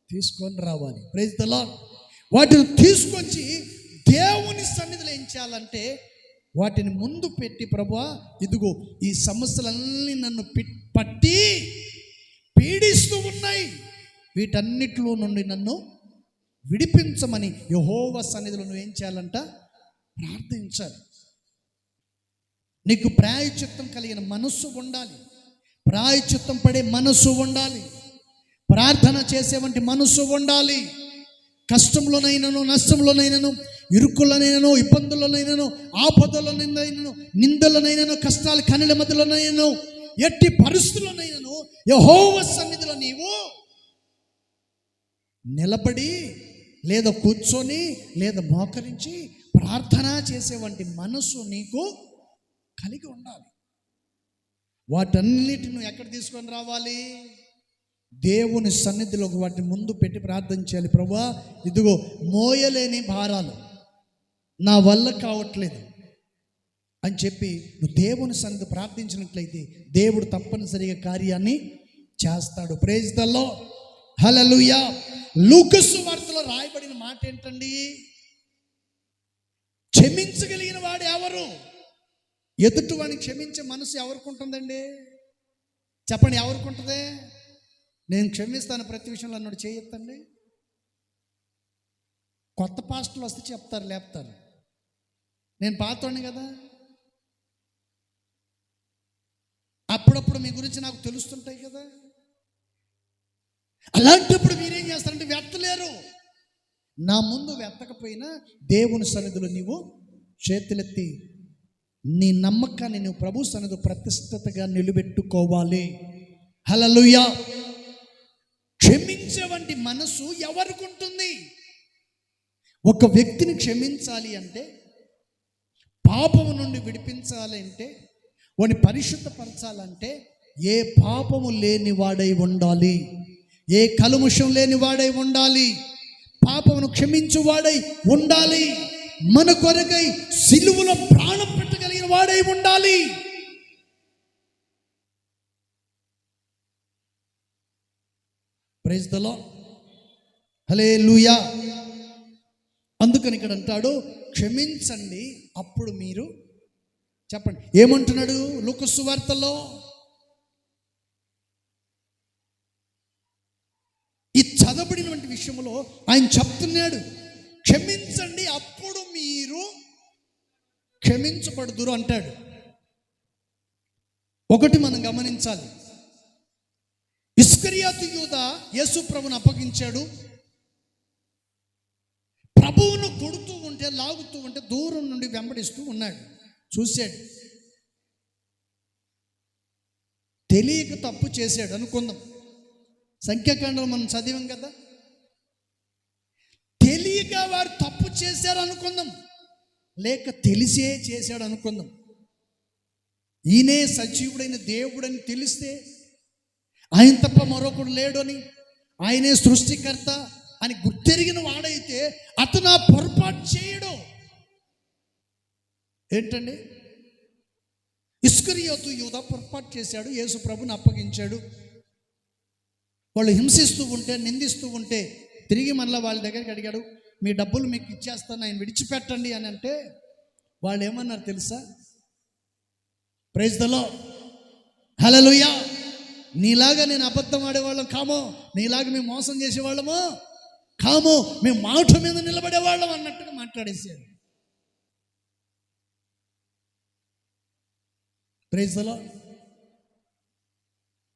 B: తీసుకొని రావాలి. Praise the lord. వాటిని తీసుకొచ్చి దేవుని సన్నిధిలో ఏం చేయాలంటే వాటిని ముందు పెట్టి, ప్రభువా ఇదిగో ఈ సమస్యలన్నీ నన్ను పట్టి పీడిస్తూ ఉన్నాయి, వీటన్నిటిలో నుండి నన్ను విడిపించమని యెహోవా సన్నిధిలో నువ్వేం చేయాలంట? ప్రార్థించాలి. నీకు ప్రాయశ్చిత్తం కలిగిన మనస్సు ఉండాలి, ప్రాయశ్చిత్తం పడే మనస్సు ఉండాలి, ప్రార్థన చేసేవంటి మనస్సు ఉండాలి. కష్టంలోనైనాను, నష్టంలోనైనాను, ఇరుకులనైనాను, ఇబ్బందులనైనాను, ఆపదలనైనాను, నిందలనైనాను, కష్టాల కనుల మధ్యలోనైనాను, ఎట్టి పరిస్థితుల్లోనైనాను యెహోవా సన్నిధిలో నీవు నిలబడి లేదా కూర్చొని లేదా మోకరించి ప్రార్థన చేసేవంటి మనసు నీకు కలిగి ఉండాలి. వాటన్నిటిని నువ్వు ఎక్కడ తీసుకొని రావాలి? దేవుని సన్నిధిలోకి వాటిని ముందు పెట్టి ప్రార్థన చేయాలి. ప్రభువా ఇదిగో మోయలేని భారాలు నా వల్ల కావట్లేదు అని చెప్పి నువ్వు దేవుని సన్నిధి ప్రార్థించినట్లయితే దేవుడు తప్పనిసరిగా కార్యాన్ని చేస్తాడు. Praise the lord. హల్లెలూయా. లూకా సువార్తలో రాయబడిన మాట ఏంటండి? క్షమించగలిగిన వాడు ఎవరు? ఎదుటివాడిని క్షమించే మనసు ఎవరికి ఉంటుందండి? చెప్పండి, ఎవరికి ఉంటుంది? నేను క్షమిస్తాను ప్రతి విషయంలో అన్నాడు చేయొద్దండి. కొత్త పాస్టర్లు వస్తే చెప్తారు, లేపుతారు. నేను పాతోడిని కదా, అప్పుడప్పుడు మీ గురించి నాకు తెలుస్తుంటాయి కదా. అలాంటప్పుడు మీరేం చేస్తారంటే వెత్తలేరు. నా ముందు వెత్తకపోయినా దేవుని సన్నిధిలో నీవు చేతులెత్తి నీ నమ్మకాన్ని నువ్వు ప్రభు సన్నిధిలో ప్రతిష్టతగా నిలబెట్టుకోవాలి. హల్లెలూయా. క్షమించేవంటి మనసు ఎవరికి ఉంటుంది? ఒక వ్యక్తిని క్షమించాలి అంటే, పాపము నుండి విడిపించాలి అంటే, వాడిని పరిశుద్ధపరచాలంటే ఏ పాపము లేని వాడై ఉండాలి, ఏ కల్మషం లేని వాడై ఉండాలి, పాపమును క్షమించువాడై ఉండాలి, మన కొరకై సిలువలో ప్రాణం పెట్టగలిగిన వాడై ఉండాలి. Praise the lord. హల్లెలూయా. అందుకని ఇక్కడ అంటాడు క్షమించండి అప్పుడు మీరు చెప్పండి. ఏమంటున్నాడు లూకా సువార్తలో? ఈ చదవబడినటువంటి విషయంలో ఆయన చెప్తున్నాడు, క్షమించండి అప్పుడు మీరు క్షమించబడుదురు అంటాడు. ఒకటి మనం గమనించాలి, ఇస్కరియోతు యూదా యేసు ప్రభువును అప్పగించాడు. ప్రభువును కొడుతూ ఉంటే, లాగుతూ ఉంటే దూరం నుండి వెంబడిస్తూ ఉన్నాడు, చూశాడు. తెలియక తప్పు చేశాడు అనుకుందాం. సంఖ్యాకాండంలో మనం చదివాం కదా, తెలియక వారు తప్పు చేశారు అనుకుందాం, లేక తెలిసే చేశాడు అనుకుందాం. ఈయనే సజీవుడైన దేవుడని తెలిస్తే, ఆయన తప్ప మరొకడు లేడు అని, ఆయనే సృష్టికర్త అని గుర్తెరిగిన వాడైతే అతను ఆ పొరపాటు చేయడు. ఏంటండి? ఇస్కరియోతు యూదా పొరపాటు చేశాడు, యేసు ప్రభుని అప్పగించాడు. వాళ్ళు హింసిస్తూ ఉంటే, నిందిస్తూ ఉంటే తిరిగి మళ్ళీ వాళ్ళ దగ్గరికి అడిగాడు, మీ డబ్బులు మీకు ఇచ్చేస్తాను, ఆయన విడిచిపెట్టండి అని అంటే వాళ్ళు ఏమన్నారు తెలుసా? Praise the lord. హల్లెలూయా. నీలాగా నేను అబద్ధం ఆడేవాళ్ళం కామో, నీలాగా మేము మోసం చేసేవాళ్ళమో కామో, మేము మాట మీద నిలబడేవాళ్ళం అన్నట్టుగా మాట్లాడేసాడు. Praise the lord.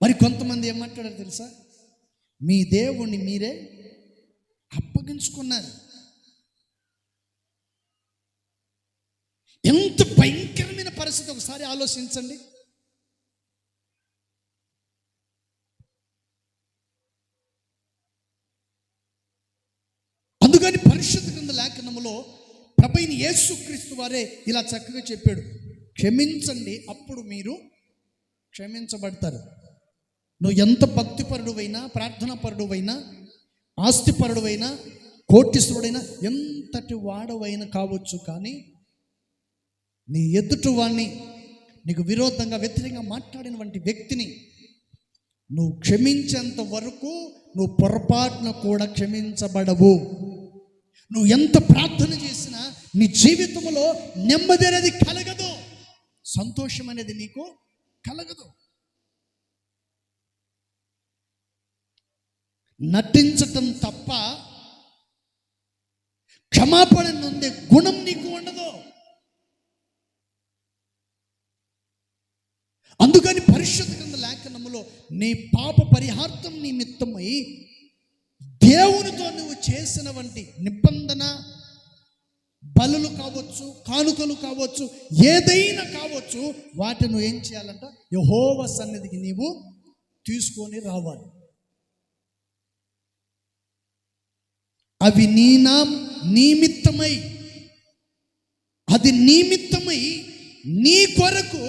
B: మరి కొంతమంది ఏం మాట్లాడారు తెలుసా? మీ దేవుణ్ణి మీరే అప్పగించుకున్నారు. ఎంత భయంకరమైన పరిస్థితి ఒకసారి ఆలోచించండి. అందుకని పరిశుద్ధ గ్రంథ లేఖనములో ప్రభువైన యేసుక్రీస్తు వారే ఇలా చక్కగా చెప్పాడు, క్షమించండి అప్పుడు మీరు క్షమించబడతారు. నువ్వు ఎంత భక్తిపరుడువైనా, ప్రార్థనాపరుడువైనా, ఆస్తిపరుడువైనా, కోటీశ్వరుడైనా, ఎంతటి వాడవైనా కావచ్చు, కానీ నీ ఎదుటి వాడిని, నీకు విరోధంగా వ్యతిరేకంగా మాట్లాడిన వంటి వ్యక్తిని నువ్వు క్షమించేంత వరకు నువ్వు పొరపాటున కూడా క్షమించబడవు. నువ్వు ఎంత ప్రార్థన చేసినా నీ జీవితంలో నెమ్మది అనేది కలగదు, సంతోషం అనేది నీకు కలగదు. నటించటం తప్ప క్షమాపణ నొందే గుణం నీకు ఉండదు. అందుకని పరిశుద్ధ గ్రంథ లేఖనములో నీ పాప పరిహార్థం నిమిత్తమై దేవునితో నువ్వు చేసిన వంటి నిబంధన బలులు కావచ్చు, కానుకలు కావచ్చు, ఏదైనా కావచ్చు, వాటిని నువ్వు ఏం చేయాలంట, యెహోవా సన్నిధికి నీవు తీసుకొని రావాలి. అవి నిమిత్తమై, అది నిమిత్తమై, నీ కొరకు,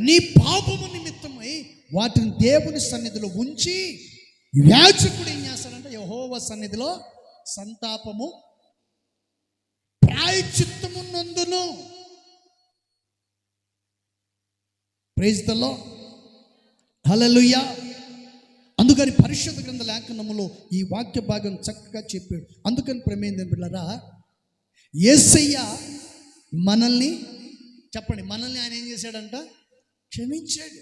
B: నీ పాపము నిమిత్తమై వాటిని దేవుని సన్నిధిలో ఉంచి యాజకుడు ఏం చేస్తాడంటే యెహోవా సన్నిధిలో సంతాపము ప్రాయశ్చిత్తము నందును. Praise the lord, hallelujah. అందుకని పరిశుద్ధ గ్రంథ లేఖనములో ఈ వాక్య భాగం చక్కగా చెప్పాడు. అందుకని ప్రేమేంద్ర బిడ్డలారా, యేసయ్య మనల్ని, చెప్పండి, మనల్ని ఆయన ఏం చేశాడంట, క్షమించాడు.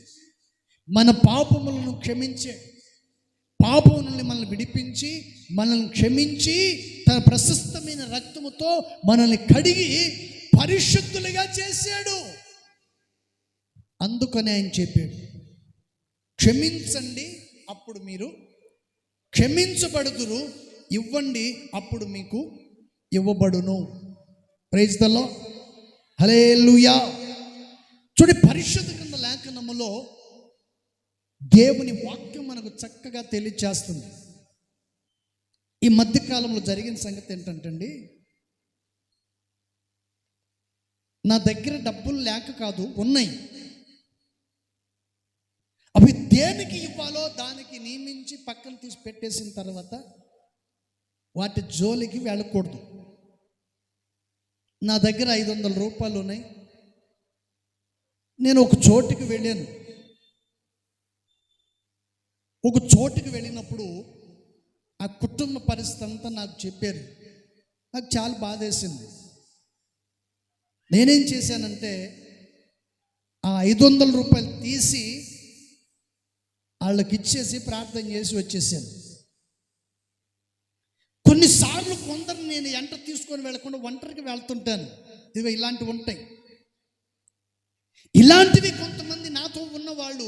B: మన పాపములను క్షమించాడు. పాపం నుండి మనల్ని విడిపించి, మనల్ని క్షమించి, తన ప్రశస్తమైన రక్తముతో మనల్ని కడిగి పరిశుద్ధులుగా చేశాడు. అందుకని ఆయన చెప్పాడు, క్షమించండి అప్పుడు మీరు క్షమించబడుదురు, ఇవ్వండి అప్పుడు మీకు ఇవ్వబడును. Praise the lord, hallelujah. చూడండి, పరిశుద్ధ గ్రంథ లేఖనములో దేవుని వాక్యం మనకు చక్కగా తెలియజేస్తుంది. ఈ మధ్యకాలంలో జరిగిన సంగతి ఏంటంటే, నా దగ్గర డబ్బులు లేక కాదు, ఉన్నాయి. అవి దేనికి ఇవ్వాలో దానికి నియమించి పక్కన తీసి పెట్టేసిన తర్వాత వాటి జోలికి వెళ్ళకూడదు. నా దగ్గర 500 రూపాయలు ఉన్నాయి. నేను ఒక చోటుకి వెళ్ళాను. ఒక చోటుకి వెళ్ళినప్పుడు ఆ కుటుంబ పరిస్థితి అంతా నాకు చెప్పారు. నాకు చాలా బాధేసింది. నేనేం చేశానంటే ఆ 500 రూపాయలు తీసి వాళ్ళకి ఇచ్చేసి ప్రార్థన చేసి వచ్చేసాను. కొన్నిసార్లు కొందరు నేను ఎంట తీసుకొని వెళ్ళకుండా ఒంటరికి వెళ్తుంటాను. ఇవి ఇలాంటివి ఉంటాయి. ఇలాంటివి కొంతమంది నాతో ఉన్నవాళ్ళు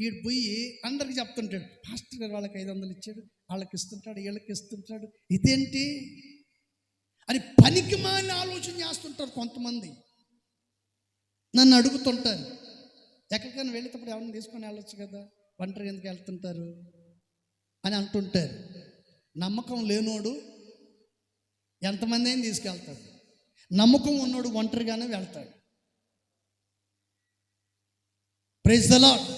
B: వీడు పోయి అందరికి చెప్తుంటాడు, పాస్టర్ గారు వాళ్ళకి 500 ఇచ్చాడు, వాళ్ళకి ఇస్తుంటాడు, వీళ్ళకి ఇస్తుంటాడు, ఇదేంటి అని పనికి మాలిన ఆలోచన చేస్తుంటారు. కొంతమంది నన్ను అడుగుతుంటారు, ఎక్కడికైనా వెళ్ళేటప్పుడు ఎవరిని తీసుకొని వెళ్ళొచ్చు కదా, ఒంటరి ఎందుకు వెళ్తుంటారు అని అంటుంటారు. నమ్మకం లేనోడు ఎంతమంది అయినా తీసుకెళ్తాడు, నమ్మకం ఉన్నోడు ఒంటరిగానే వెళ్తాడు. ప్రైజ్ ది లార్డ్,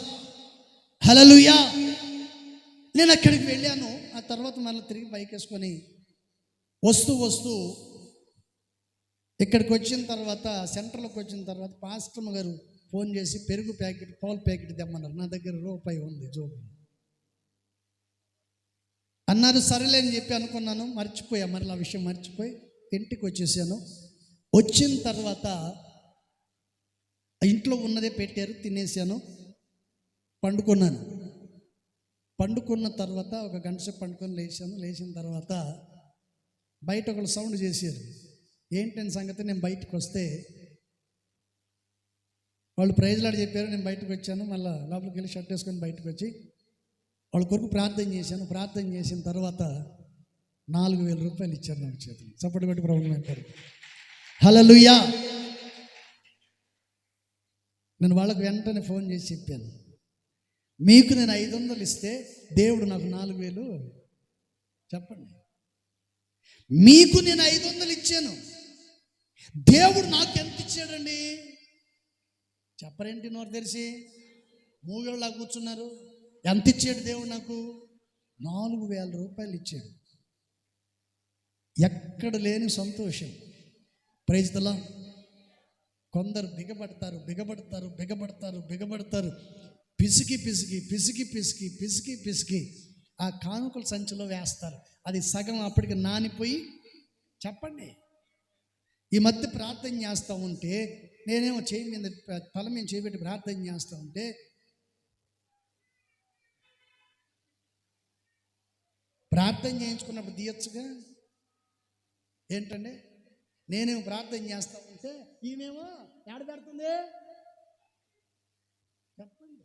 B: హల్లెలూయా. నేను అక్కడికి వెళ్ళాను. ఆ తర్వాత మళ్ళీ తిరిగి బైక్ వేసుకొని వస్తూ ఇక్కడికి వచ్చిన తర్వాత, సెంటర్లోకి వచ్చిన తర్వాత పాస్టర్ గారు ఫోన్ చేసి పెరుగు ప్యాకెట్, పాలు ప్యాకెట్ తెమ్మన్నారు. నా దగ్గర రూపాయి ఉంది జోబు అన్నారు. సరేలే అని చెప్పి అనుకున్నాను, మర్చిపోయా. మరలా ఆ విషయం మర్చిపోయి ఇంటికి వచ్చేసాను. వచ్చిన తర్వాత ఇంట్లో ఉన్నదే పెట్టారు, తినేసాను, పండుకున్నాను. పండుకున్న తర్వాత ఒక గంట సేపు పండుకొని లేచాను. లేచిన తర్వాత బయట ఒకళ్ళు సౌండ్ చేశారు. ఏంటని సంగతి, నేను బయటకు వస్తే వాళ్ళు ప్రైజ్లాడి చెప్పారు. నేను బయటకు వచ్చాను. మళ్ళీ లోపలికి వెళ్ళి షర్ట్ వేసుకొని బయటకు వచ్చి వాళ్ళ కొరకు ప్రార్థన చేశాను. ప్రార్థన చేసిన తర్వాత 4,000 రూపాయలు ఇచ్చారు నాకు చేతులు. చప్పటి కొట్టి ప్రభువుని అంటారు. హల్లెలూయా. నేను వాళ్ళకు వెంటనే ఫోన్ చేసి చెప్పాను, మీకు నేను 500 ఇస్తే దేవుడు నాకు 4000 చెప్పండి. మీకు నేను 500 ఇచ్చాను, దేవుడు నాకు ఎంత ఇచ్చాడండి చెప్పరేంటి నోరు తెరిచి? మూగోళ్ళ కూర్చున్నారు. ఎంత ఇచ్చాడు దేవుడు నాకు? 4000 రూపాయలు ఇచ్చాడు. ఎక్కడ లేని సంతోషం. Praise the lord. కొందరు బిగబడతారు, పిసికి ఆ కానుకల సంచిలో వేస్తారు. అది సగం అప్పటికి నానిపోయి, చెప్పండి. ఈ మధ్య ప్రార్థన చేస్తూ ఉంటే, నేనేమో చేయి మీద తల మీద చేయబెట్టి ప్రార్థన చేస్తూ ఉంటే, ప్రార్థన చేయించుకున్నప్పుడు తీయచ్చుగా. ఏంటంటే నేనేమో ప్రార్థన చేస్తూ ఉంటే ఈమెమో ఏడ పెడుతుంది, చెప్పండి.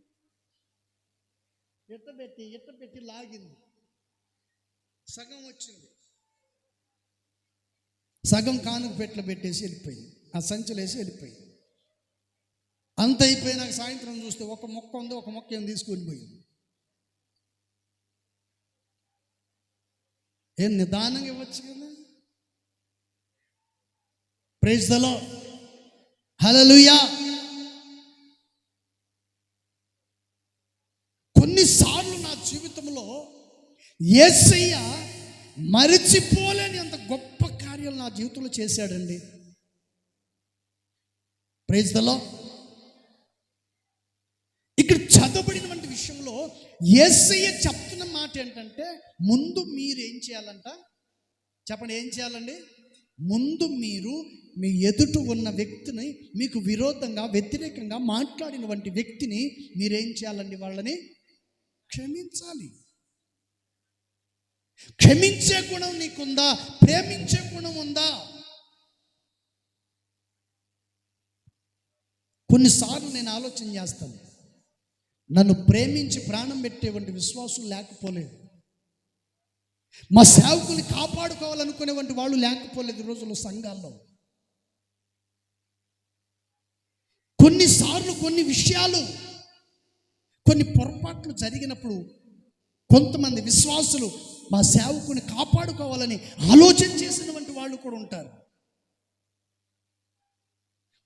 B: ఇట్ట పెట్టి లాగింది, సగం వచ్చింది, సగం కానుక పెట్లు పెట్టేసి వెళ్ళిపోయింది, ఆ సంచులు వేసి వెళ్ళిపోయింది. అంత అయిపోయి నాకు సాయంత్రం చూస్తే ఒక మొక్క ఉంది, ఒక మొక్క ఏం తీసుకొని పోయింది. ఏం నిదానంగా ఇవ్వచ్చు కదా. Praise the lord. హల్లెలూయా. కొన్నిసార్లు నా జీవితంలో యేసయ్య మరిచిపోలేని అంత గొప్ప కార్యాలు నా జీవితంలో చేశాడండి. Praise the lord. ఇక్కడ చదవబడినటువంటి విషయంలో యేసయ్య చెప్తున్న మాట ఏంటంటే, ముందు మీరు ఏం చేయాలంట చెప్పండి. ఏం చేయాలండి? ముందు మీరు మీ ఎదుట ఉన్న వ్యక్తిని, మీకు విరోధంగా వ్యతిరేకంగా మాట్లాడినటువంటి వ్యక్తిని మీరేం చేయాలండి? వాళ్ళని క్షమించాలి. క్షమించే గుణం నీకుందా? ప్రేమించే గుణం ఉందా? కొన్నిసార్లు నేను ఆలోచన చేస్తాను, నన్ను ప్రేమించి ప్రాణం పెట్టేటువంటి విశ్వాసం లేకపోలేదు, మా సేవకుని కాపాడుకోవాలనుకునేటువంటి వాళ్ళు లేకపోలేదు ఈ రోజుల్లో సంఘాల్లో. కొన్నిసార్లు కొన్ని విషయాలు, కొన్ని పొరపాట్లు జరిగినప్పుడు కొంతమంది విశ్వాసులు మా సేవకుని కాపాడుకోవాలని ఆలోచన చేసినటువంటి వాళ్ళు కూడా ఉంటారు.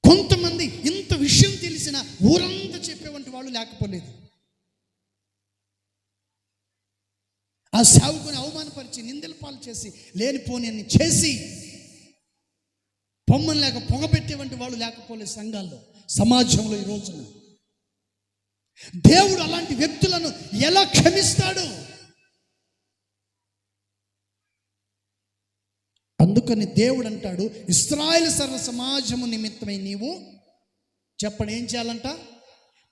B: కొంతమంది ఇంత విషయం తెలిసిన ఊరంతా చెప్పేవంటి వాళ్ళు లేకపోలేదు. ఆ సేవకుని అవమానపరిచి నిందల పాలు చేసి లేనిపోని చేసి పొమ్మని లేక పొగబెట్టేవంటి వాళ్ళు లేకపోలేదు సంఘాల్లో, సమాజంలో. ఈ రోజున దేవుడు అలాంటి వ్యక్తులను ఎలా క్షమిస్తాడు? అందుకని దేవుడు అంటాడు, ఇశ్రాయేలు సర్వ సమాజము నిమిత్తమై నీవు చెప్పండి ఏం చేయాలంట?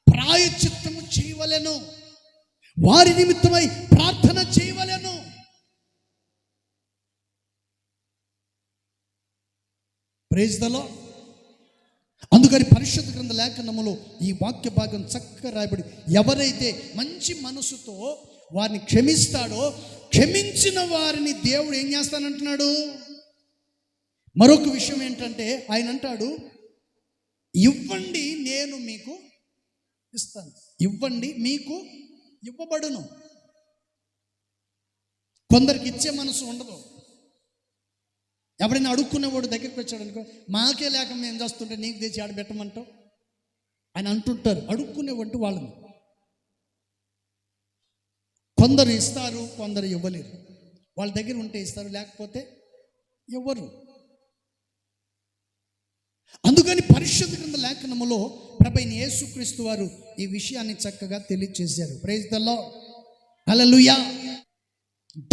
B: ప్రాయశ్చిత్తము చేయవలెను, వారి నిమిత్తమై ప్రార్థన చేయవలెను. Praise the lord. అందుకని పరిశుద్ధ గ్రంథ లేఖనములో ఈ వాక్య భాగం చక్కగా రాయబడి, ఎవరైతే మంచి మనసుతో వారిని క్షమిస్తాడో, క్షమించిన వారిని దేవుడు ఏం చేస్తానంటున్నాడు? మరొక విషయం ఏంటంటే ఆయన అంటాడు, ఇవ్వండి నేను మీకు ఇస్తాను, ఇవ్వండి మీకు ఇవ్వబడును. కొందరికి ఇచ్చే మనసు ఉండదు. ఎవరైనా అడుక్కునేవాడు దగ్గరికి వచ్చాడు అనుకో, మాకే లేక మేము చేస్తుంటే నీకు తెచ్చి ఆడబెట్టమంటావు అని అంటుంటారు అడుక్కునేవంటి వాళ్ళని. కొందరు ఇస్తారు, కొందరు ఇవ్వలేరు. వాళ్ళ దగ్గర ఉంటే ఇస్తారు, లేకపోతే ఇవ్వరు. అందుకని పరిశుద్ధ గ్రంథ లేఖనములో ప్రభువైన యేసుక్రీస్తు వారు ఈ విషయాన్ని చక్కగా తెలియజేశారు. Praise the lord. హల్లెలూయా.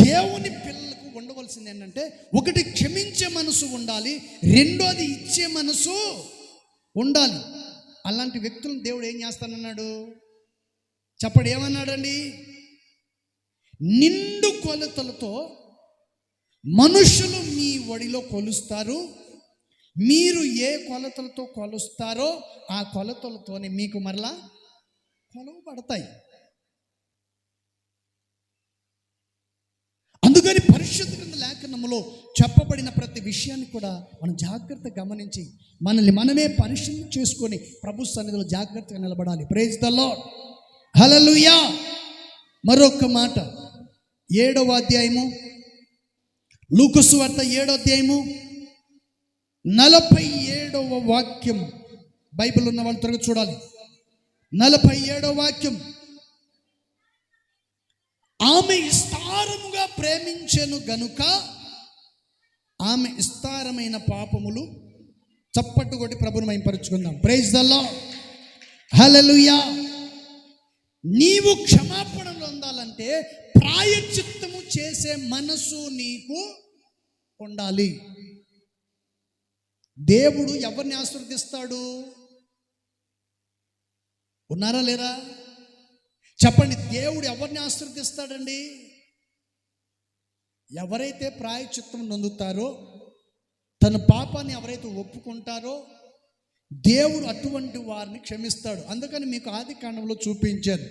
B: దేవుని పిల్లలకు ఉండవలసింది ఏంటంటే, ఒకటి క్షమించే మనసు ఉండాలి, రెండోది ఇచ్చే మనసు ఉండాలి. అలాంటి వ్యక్తులను దేవుడు ఏం చేస్తానన్నాడు చెప్పడు? ఏమన్నాడండి? నిండు కొలతలతో మనుషులు మీ ఒడిలో కొలుస్తారు, మీరు ఏ కొలతలతో కొలుస్తారో ఆ కొలతలతోనే మీకు మరలా కొలవబడతాయి. అందుకని పరిశుద్ధ గ్రంథ లేఖ లేఖనములో చెప్పబడిన ప్రతి విషయాన్ని కూడా మనం జాగ్రత్త గమనించి మనల్ని మనమే పరిశీలన చేసుకొని ప్రభు సన్నిధిలో జాగ్రత్తగా నిలబడాలి. ప్రైజ్ ద లార్డ్, హల్లెలూయా. మరొక మాట, 7వ అధ్యాయము, లూకా సువార్త 7వ అధ్యాయము 47వ వాక్యం. బైబిల్ ఉన్న వాళ్ళు త్వరగా చూడాలి. 47వ వాక్యం. ఆమె విస్తారముగా ప్రేమించెను గనుక ఆమె విస్తారమైన పాపములు. చప్పట్టు కొట్టి ప్రభువుని మహిమపరచుకుందాం. Praise the lord, hallelujah. నీవు క్షమాపణ పొందాలంటే ప్రాయశ్చిత్తము చేసే మనసు నీకు ఉండాలి. దేవుడు ఎవరిని ఆశీర్వదిస్తాడు? ఉన్నారా లేరా? చెప్పండి. దేవుడు ఎవరిని ఆశీర్వదిస్తాడండి? ఎవరైతే ప్రాయశ్చిత్తం నొందుతారో, తన పాపాన్ని ఎవరైతే ఒప్పుకుంటారో దేవుడు అటువంటి వారిని క్షమిస్తాడు. అందుకని మీకు ఆది కాండంలో చూపించాను,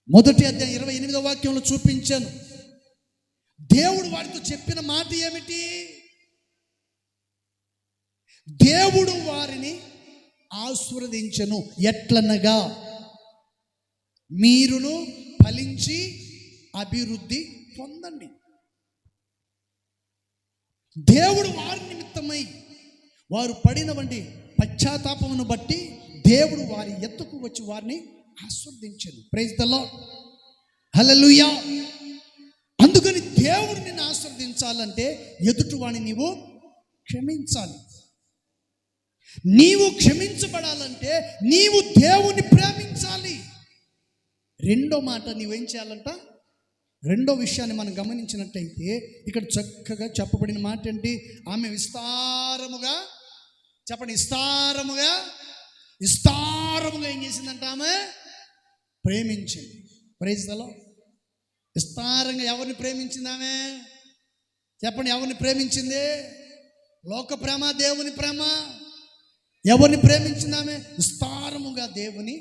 B: 1వ అధ్యాయం 28వ వాక్యంలో చూపించాను. దేవుడు వారితో చెప్పిన మాట ఏమిటి? దేవుడు వారిని ఆశీర్వదించెను. ఎట్లనగా మీరును ఫలించి అభివృద్ధి పొందండి. దేవుడు వారి నిమిత్తమై వారు పడినవంటి పశ్చాత్తాపమును బట్టి దేవుడు వారి ఎత్తుకు వచ్చి వారిని ఆశీర్వదించెను. Praise the lord, hallelujah. అందుకని దేవుడు నిన్ను ఆశీర్వదించాలంటే ఎదుటివాణ్ణి నీవు క్షమించాలి. నీవు క్షమించబడాలంటే నీవు దేవుని ప్రేమించాలి. రెండో మాట నీవేం చేయాలంట? రెండో విషయాన్ని మనం గమనించినట్టయితే ఇక్కడ చక్కగా చెప్పబడిన మాట ఏంటి? ఆమె విస్తారముగా, చెప్పండి, విస్తారముగా ఏం చేసిందంట? ఆమె ప్రేమించింది. Praise the lord. విస్తారంగా ఎవరిని ప్రేమించింది ఆమె? చెప్పండి, ఎవరిని ప్రేమించింది? లోక ప్రేమ, దేవుని ప్రేమ? ఎవరిని ప్రేమించింది ఆమె? విస్తారముగా దేవుని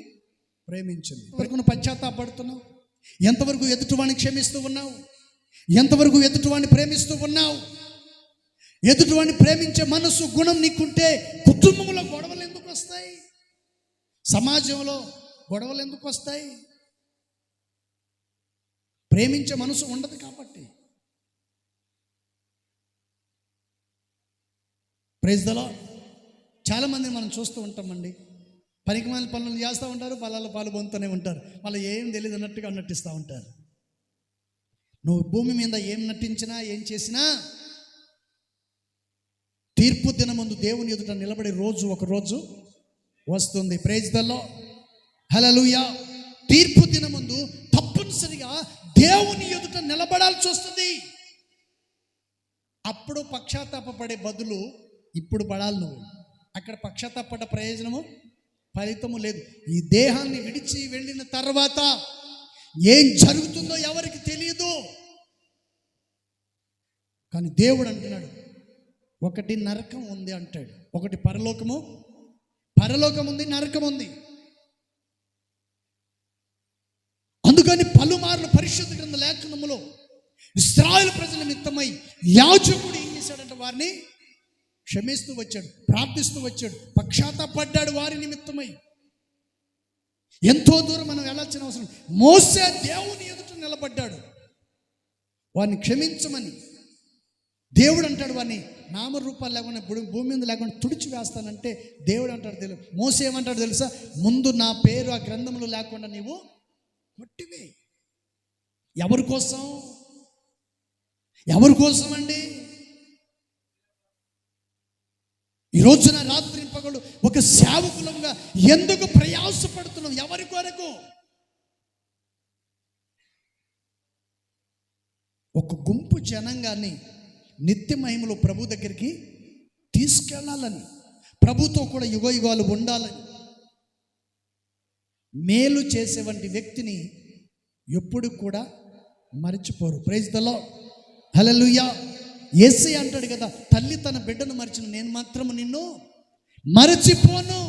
B: ప్రేమించింది. ఎంతవరకు నువ్వు పశ్చాత్తాపడుతున్నావు? ఎంతవరకు ఎదుటివాడిని క్షమిస్తూ ఉన్నావు? ఎంతవరకు ఎదుటివాడిని ప్రేమిస్తూ ఉన్నావు? ఎదుటివాడిని ప్రేమించే మనసు, గుణం నీకుంటే కుటుంబంలో గొడవలు ఎందుకు వస్తాయి? సమాజంలో గొడవలు ఎందుకు వస్తాయి? ప్రేమించే మనసు ఉండదు కాబట్టి. Praise the lord. చాలామందిని మనం చూస్తూ ఉంటామండి. పనికిమాలిన పనులు చేస్తూ ఉంటారు, పొలాల్లో పాలు పొందుతూనే ఉంటారు. మళ్ళీ ఏం తెలియదు అన్నట్టుగా నటిస్తూ ఉంటారు. నువ్వు భూమి మీద ఏం నటించినా, ఏం చేసినా తీర్పు దినమందు దేవుని ఎదుట నిలబడే రోజు ఒక రోజు వస్తుంది. ప్రైజ్ ద లార్డ్, హల్లెలూయా. తీర్పు దినమందు తప్పనిసరిగా దేవుని ఎదుట నిలబడాల్సి వస్తుంది. అప్పుడు పశ్చాత్తాపపడే బదులు ఇప్పుడు పడాలి నువ్వు. అక్కడ పశ్చాత్తాపడ్డ ప్రయోజనము, ఫలితము లేదు. ఈ దేహాన్ని విడిచి వెళ్ళిన తర్వాత ఏం జరుగుతుందో ఎవరికి తెలియదు. కానీ దేవుడు అంటున్నాడు, ఒకటి నరకం ఉంది అంటాడు, ఒకటి పరలోకం ఉంది, నరకం ఉంది. అందుకని పలుమార్లు పరిశుద్ధ గ్రంథ లేఖనములో ఇశ్రాయేలు ప్రజల నిమిత్తమై యాజకుడు ఏం చేశాడంటే వారిని క్షమిస్తూ వచ్చాడు, ప్రార్థిస్తూ వచ్చాడు, పశ్చాత్తాపడ్డాడు వారి నిమిత్తమై. ఎంతో దూరం మనం వెళ్ళాల్సిన అవసరం. మోసే దేవుని ఎదుట నిలబడ్డాడు వారిని క్షమించమని. దేవుడు అంటాడు వారిని నామరూపాలు లేకుండా భూమి మీద లేకుండా తుడిచి వేస్తానంటే దేవుడు అంటాడు తెలుసు. మోసే ఏమంటాడు తెలుసా? ముందు నా పేరు ఆ గ్రంథంలో లేకుండా నీవు కొట్టివే. ఎవరి కోసం అండి? ఈ రోజున రాత్రి పగలు ఒక సేవకులంగా ఎందుకు ప్రయాసపడుతున్నాం? ఎవరి కొరకు? ఒక గుంపు జనంగాన్ని నిత్య మహిమలో ప్రభు దగ్గరికి తీసుకెళ్ళాలని, ప్రభుతో కూడా యుగయుగాలు ఉండాలని. మేలు చేసేవంటి వ్యక్తిని ఎప్పుడు కూడా మర్చిపోరు. ప్రైజ్ ద లార్డ్, హల్లెలూయా. యేసయ్య అంటాడు కదా, తల్లి తన బిడ్డను మరిచిన నేను మాత్రము నిన్ను మరచిపోను.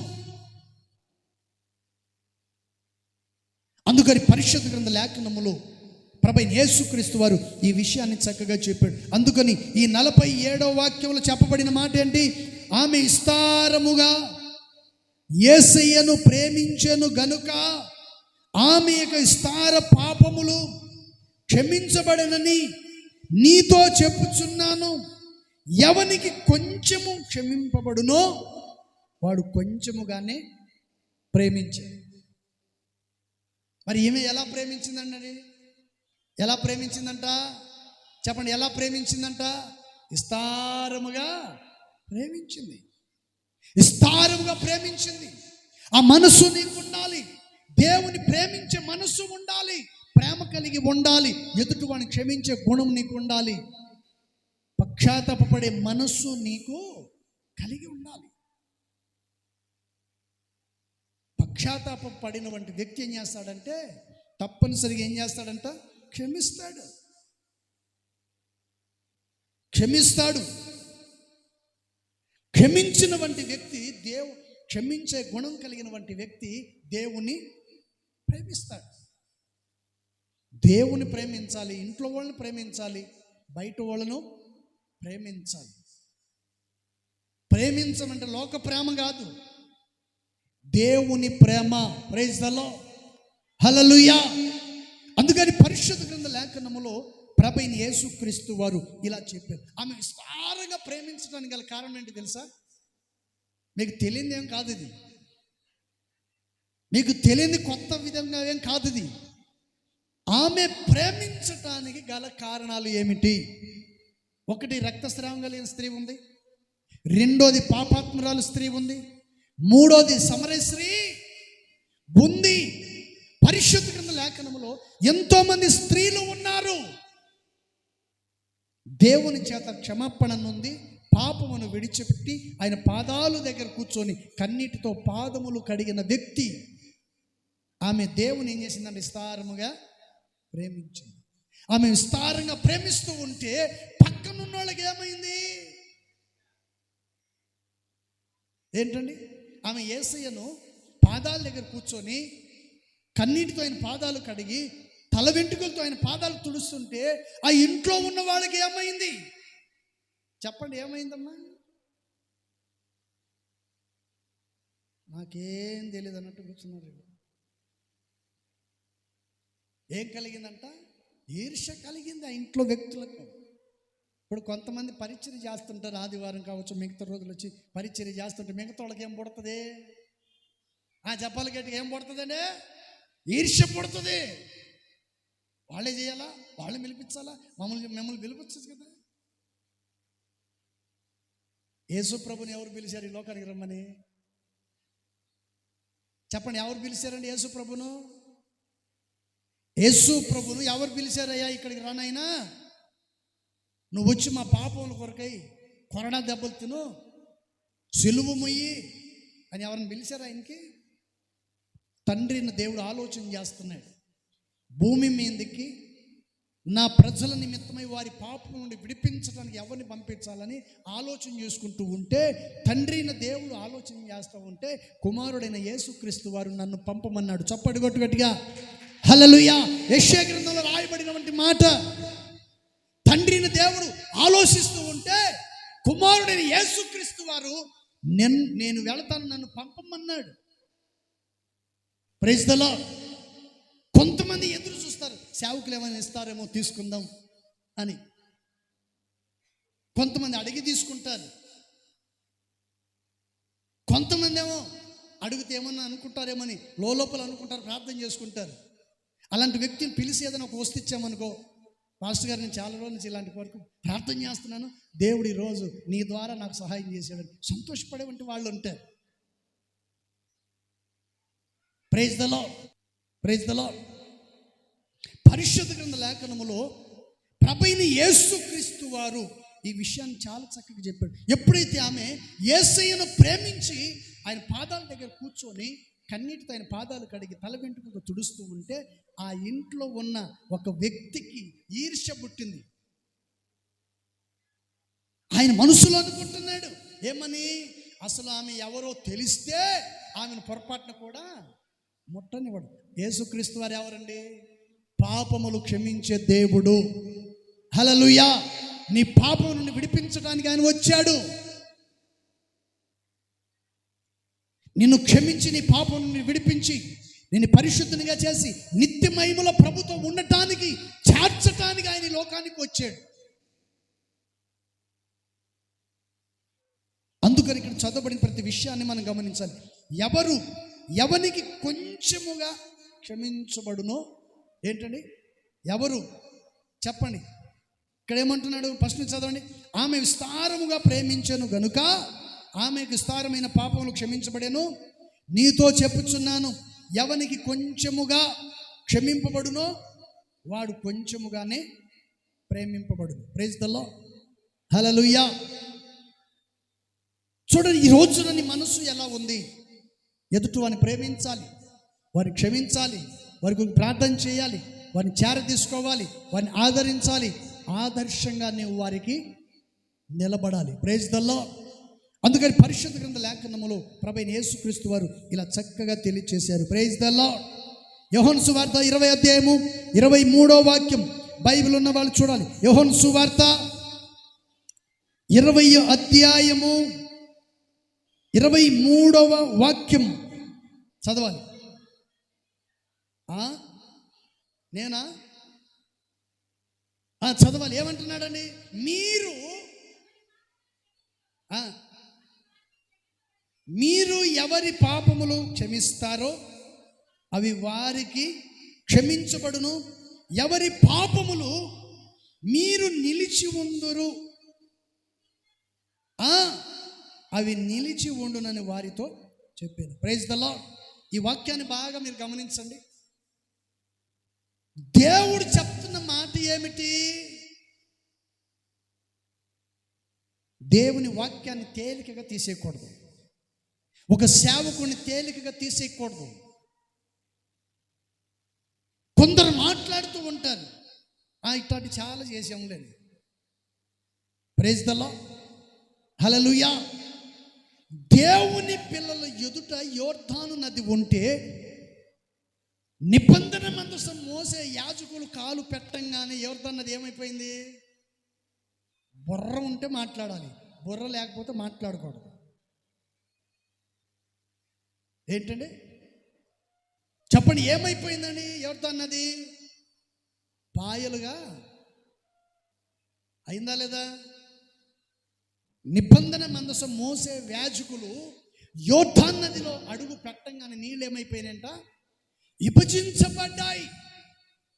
B: అందుకని పరిశుద్ధ గ్రంథ లేఖనములో ప్రభువైన యేసుక్రీస్తు వారు ఈ విషయాన్ని చక్కగా చెప్పాడు. అందుకని ఈ 47వ వాక్యంలో చెప్పబడిన మాట ఏంటి? ఆమె విస్తారముగా యేసయ్యను ప్రేమించెను గనుక ఆమె యొక్క విస్తార పాపములు క్షమించబడనని నీతో చెప్పుచున్నాను. ఎవనికి కొంచెము క్షమింపబడునో వాడు కొంచెముగానే ప్రేమించాడు. మరి ఈమె ఎలా ప్రేమించిందండి? ఎలా ప్రేమించిందంట? చెప్పండి, ఎలా ప్రేమించిందంట? విస్తారముగా ప్రేమించింది. విస్తారముగా ప్రేమించింది. ఆ మనసు నీకు ఉండాలి. దేవుని ప్రేమించే మనసు ఉండాలి. ప్రేమ కలిగి ఉండాలి. ఎదుటివాడిని క్షమించే గుణం నీకు ఉండాలి. పశ్చాత్తాపపడే మనస్సు నీకు కలిగి ఉండాలి. పశ్చాత్తాపడినటువంటి వ్యక్తి ఏం చేస్తాడంటే తప్పనిసరిగా ఏం చేస్తాడంట? క్షమిస్తాడు. క్షమించినటువంటి వ్యక్తి క్షమించే గుణం కలిగినటువంటి వ్యక్తి దేవుని ప్రేమిస్తాడు. దేవుని ప్రేమించాలి, ఇంట్లో వాళ్ళని ప్రేమించాలి, బయట వాళ్ళను ప్రేమించాలి. ప్రేమించమంటే లోక ప్రేమ కాదు, దేవుని ప్రేమ. Praise the lord, hallelujah. అందుకని పరిశుద్ధ గ్రంథ లేఖనములో ప్రభువైన యేసుక్రీస్తు వారు ఇలా చెప్పారు. ఆమె విస్తారంగా ప్రేమించడానికి గల కారణం ఏంటి తెలుసా? మీకు తెలియదు ఏం కాదు ఇది. మీకు తెలియని కొత్త విధంగా ఏం కాదు ఇది. ఆమె ప్రేమించటానికి గల కారణాలు ఏమిటి? ఒకటి, రక్తస్రావం కలిగిన స్త్రీ ఉంది. రెండోది, పాపాత్మురాలు స్త్రీ ఉంది. మూడోది, సమరయ స్త్రీ ఉంది. పరిశుద్ధ గ్రంథ లేఖనములో ఎంతో మంది స్త్రీలు ఉన్నారు. దేవుని చేత క్షమాపణ నుండి పాపమును విడిచిపెట్టి ఆయన పాదాలు దగ్గర కూర్చొని కన్నీటితో పాదములు కడిగిన వ్యక్తి. ఆమె దేవుని ఏం చేసిందంటే విస్తారముగా ప్రేమించింది. ఆమె విస్తారంగా ప్రేమిస్తూ ఉంటే పక్కనున్న వాళ్ళకి ఏమైంది ఏంటండి? ఆమె యేసయ్యను పాదాల దగ్గర కూర్చొని కన్నీటితో ఆయన పాదాలు కడిగి తల వెంట్రుకలతో ఆయన పాదాలు తుడుస్తుంటే ఆ ఇంట్లో ఉన్న వాళ్ళకి ఏమైంది? చెప్పండి, ఏమైందమ్మా? నాకేం తెలియదు అన్నట్టు కూర్చున్నారు. ఏం కలిగిందంట? ఈర్ష్య కలిగింది ఆ ఇంట్లో వ్యక్తులకు. ఇప్పుడు కొంతమంది పరిచర్య చేస్తుంటారు, ఆదివారం కావచ్చు మిగతా రోజులు వచ్చి పరిచర్య చేస్తుంటే మిగతా వాళ్ళకి ఏం పుడుతుంది? చెప్పాలి గట్టిగా, ఏం పుడుతుందండి? ఈర్ష్య పుడుతుంది. వాళ్ళే చేయాలా? వాళ్ళే పిలిపించాలా? మిమ్మల్ని పిలిపించచ్చు కదా. యేసు ప్రభుని ఎవరు పిలిచారు ఈ లోకానికి రమ్మని? చెప్పండి, ఎవరు పిలిచారండి యేసు ప్రభును? యేసు ప్రభును ఎవరు పిలిచారయ్యా ఇక్కడికి రానైనా? నువ్వు వచ్చి మా పాపముల కొరకై కొరడా దెబ్బలు తిను, సిలువ మొయ్యి అని ఎవరిని పిలిచారా ఆయనకి? తండ్రిని దేవుడు ఆలోచన చేస్తున్నాడు. భూమి మీదకి నా ప్రజల నిమిత్తమై వారి పాపం నుండి విడిపించడానికి ఎవరిని పంపించాలని ఆలోచన చేసుకుంటూ ఉంటే, తండ్రిని దేవుడు ఆలోచన చేస్తూ ఉంటే కుమారుడైన యేసుక్రీస్తు వారు నన్ను పంపమన్నాడు. చప్పటి కొట్టు గట్టిగా హల్లెలూయా. యెషయా గ్రంథంలో రాయబడినటువంటి మాట. తండ్రిని దేవుడు ఆలోచిస్తూ ఉంటే కుమారుడైన యేసుక్రీస్తు వారు నేను వెళతాను, నన్ను పంపమన్నాడు. Praise the lord. కొంతమంది ఎదురు చూస్తారు, సేవకులు ఏమైనా ఇస్తారేమో తీసుకుందాం అని. కొంతమంది అడిగి తీసుకుంటారు, కొంతమంది ఏమో అడిగితే ఏమన్నా అనుకుంటారేమని లోపల అనుకుంటారు, ప్రార్థన చేసుకుంటారు. అలాంటి వ్యక్తిని పిలిచి ఏదైనా ఒక వస్తు ఇచ్చామనుకో, పాస్టర్ గారు నేను చాలా రోజుల నుంచి ఇలాంటి వరకు ప్రార్థన చేస్తున్నాను, దేవుడు ఈరోజు నీ ద్వారా నాకు సహాయం చేశాడని సంతోషపడేవంటి వాళ్ళు ఉంటారు. Praise the lord, praise the lord. పరిశుద్ధ గ్రంథ లేఖనములో ప్రభువైన యేసుక్రీస్తు వారు ఈ విషయాన్ని చాలా చక్కగా చెప్పాడు. ఎప్పుడైతే ఆమె యేసయ్యను ప్రేమించి ఆయన పాదాల దగ్గర కూర్చొని కన్నీటితో ఆయన పాదాలు కడిగి తల వెంట్రుకలతో తుడుస్తూ ఉంటే ఆ ఇంట్లో ఉన్న ఒక వ్యక్తికి ఈర్ష్య పుట్టింది. ఆయన మనసులో అనుకుంటున్నాడు ఏమని? అసలు ఆమె ఎవరో తెలిస్తే ఆమెను పొరపాటున కూడా ముట్టనివ్వడు. యేసుక్రీస్తు వారు ఎవరండి? పాపములు క్షమించే దేవుడు. హల్లెలూయా. నీ పాపం నుండి విడిపించడానికి ఆయన వచ్చాడు. నిన్ను క్షమించి నీ పాపం నుండి విడిపించి నిన్ను పరిశుద్ధునిగా చేసి నిత్య మహిమల ప్రభుత్వం ఉండటానికి చేర్చటానికి ఆయన ఈ లోకానికి వచ్చాడు. అందుకని ఇక్కడ చదవబడిన ప్రతి విషయాన్ని మనం గమనించాలి. ఎవరికి కొంచెముగా క్షమించబడునో, ఏంటండి ఎవరు చెప్పండి. ఇక్కడ ఏమంటున్నాడు? ఫస్ట్ చదవండి. ఆమె విస్తారముగా ప్రేమించెను గనుక ఆమెకు విస్తారమైన పాపములు క్షమించబడెను. నీతో చెప్పుచున్నాను, ఎవనికి కొంచెముగా క్షమింపబడునో వాడు కొంచెముగానే ప్రేమింపబడును. Praise the lord. హల్లెలూయా. చూడండి, ఈ రోజున నీ మనసు ఎలా ఉంది? ఎదుటి వారిని ప్రేమించాలి, వారిని క్షమించాలి, వారి గురించి ప్రార్థన చేయాలి, వారిని చేర తీసుకోవాలి, వారిని ఆదరించాలి. ఆదర్శంగా నీవు వారికి నిలబడాలి. Praise the lord. అందుకని పరిశుద్ధ గ్రంథ లేఖనములో ప్రభువైన యేసుక్రీస్తు వారు ఇలా చక్కగా తెలియచేశారు. Praise the lord. యోహాను సువార్త 20వ అధ్యాయము 23వ వాక్యం. బైబిల్ ఉన్న వాళ్ళు చూడాలి. యోహాను సువార్త 20వ అధ్యాయము 23వ వాక్యం చదవాలి. నేనా చదవాలి. ఏమంటున్నాడండి? మీరు ఎవరి పాపములు క్షమిస్తారో అవి వారికి క్షమించబడును, ఎవరి పాపములు మీరు నిలిచి ఉందురు అవి నిలిచి ఉండునని వారితో చెప్పాను. Praise the lord. ఈ వాక్యాన్ని బాగా మీరు గమనించండి. దేవుడు చెప్తున్న మాట ఏమిటి? దేవుని వాక్యాన్ని తేలికగా తీసేయకూడదు. ఒక సేవకుని తేలికగా తీసేయకూడదు. కొందరు మాట్లాడుతూ ఉంటారు, ఇట్లాంటి చాలా చేసాములేండి. Praise the lord. హల్లెలూయా. దేవుని పిల్లల ఎదుట యోర్దాను నది ఉంటే నిబంధన మందసం మోసే యాజకులు కాలు పెట్టంగానే యోర్దాను నది ఏమైపోయింది? బుర్ర ఉంటే మాట్లాడాలి, బుర్ర లేకపోతే మాట్లాడకూడదు. ఏంటండి చెప్పండి, ఏమైపోయిందండి? యోర్దాను నది పాయలుగా అయిందా లేదా? నిబంధన మందసం మోసే యాజకులు యోర్దాను నదిలో అడుగు పెట్టంగానే నీళ్ళు ఏమైపోయినాయంట? విభజించబడ్డాయి.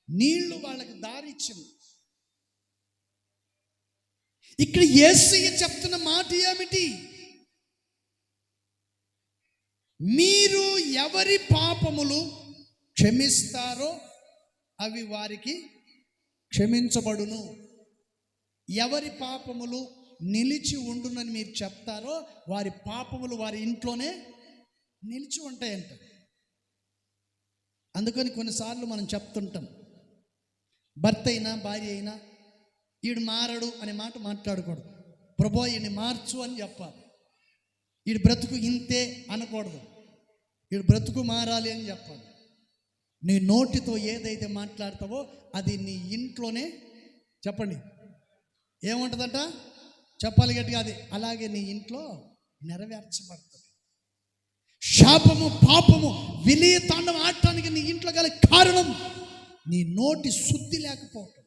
B: నీళ్లు వాళ్ళకి దారిచ్చింది. ఇక్కడ యేసయ్య చెప్తున్న మాట ఏమిటి? మీరు ఎవరి పాపములు క్షమిస్తారో అవి వారికి క్షమించబడును, ఎవరి పాపములు నిలిచి ఉండునని మీరు చెప్తారో వారి పాపములు వారి ఇంట్లోనే నిలిచి ఉంటాయంట. అందుకని కొన్నిసార్లు మనం చెప్తుంటాం, భర్త అయినా భార్య అయినా ఈడు మారడు అనే మాట మాట్లాడకూడదు. ప్రభువా ఈయన్ని మార్చు అని చెప్పాలి. ఈడు బ్రతుకు ఇంతే అనకూడదు. ఈడు బ్రతుకు మారాలి అని చెప్పాలి. నీ నోటితో ఏదైతే మాట్లాడతావో అది నీ ఇంట్లోనే చెప్పండి ఏముంటుందంట? చెప్పాలి గట్టిగా. అది అలాగే నీ ఇంట్లో నెరవేర్చబడుతుంది. శాపము పాపము విలీయ తాండవం ఆడటానికి నీ ఇంట్లో గల కారణం నీ నోటి శుద్ధి లేకపోవటం,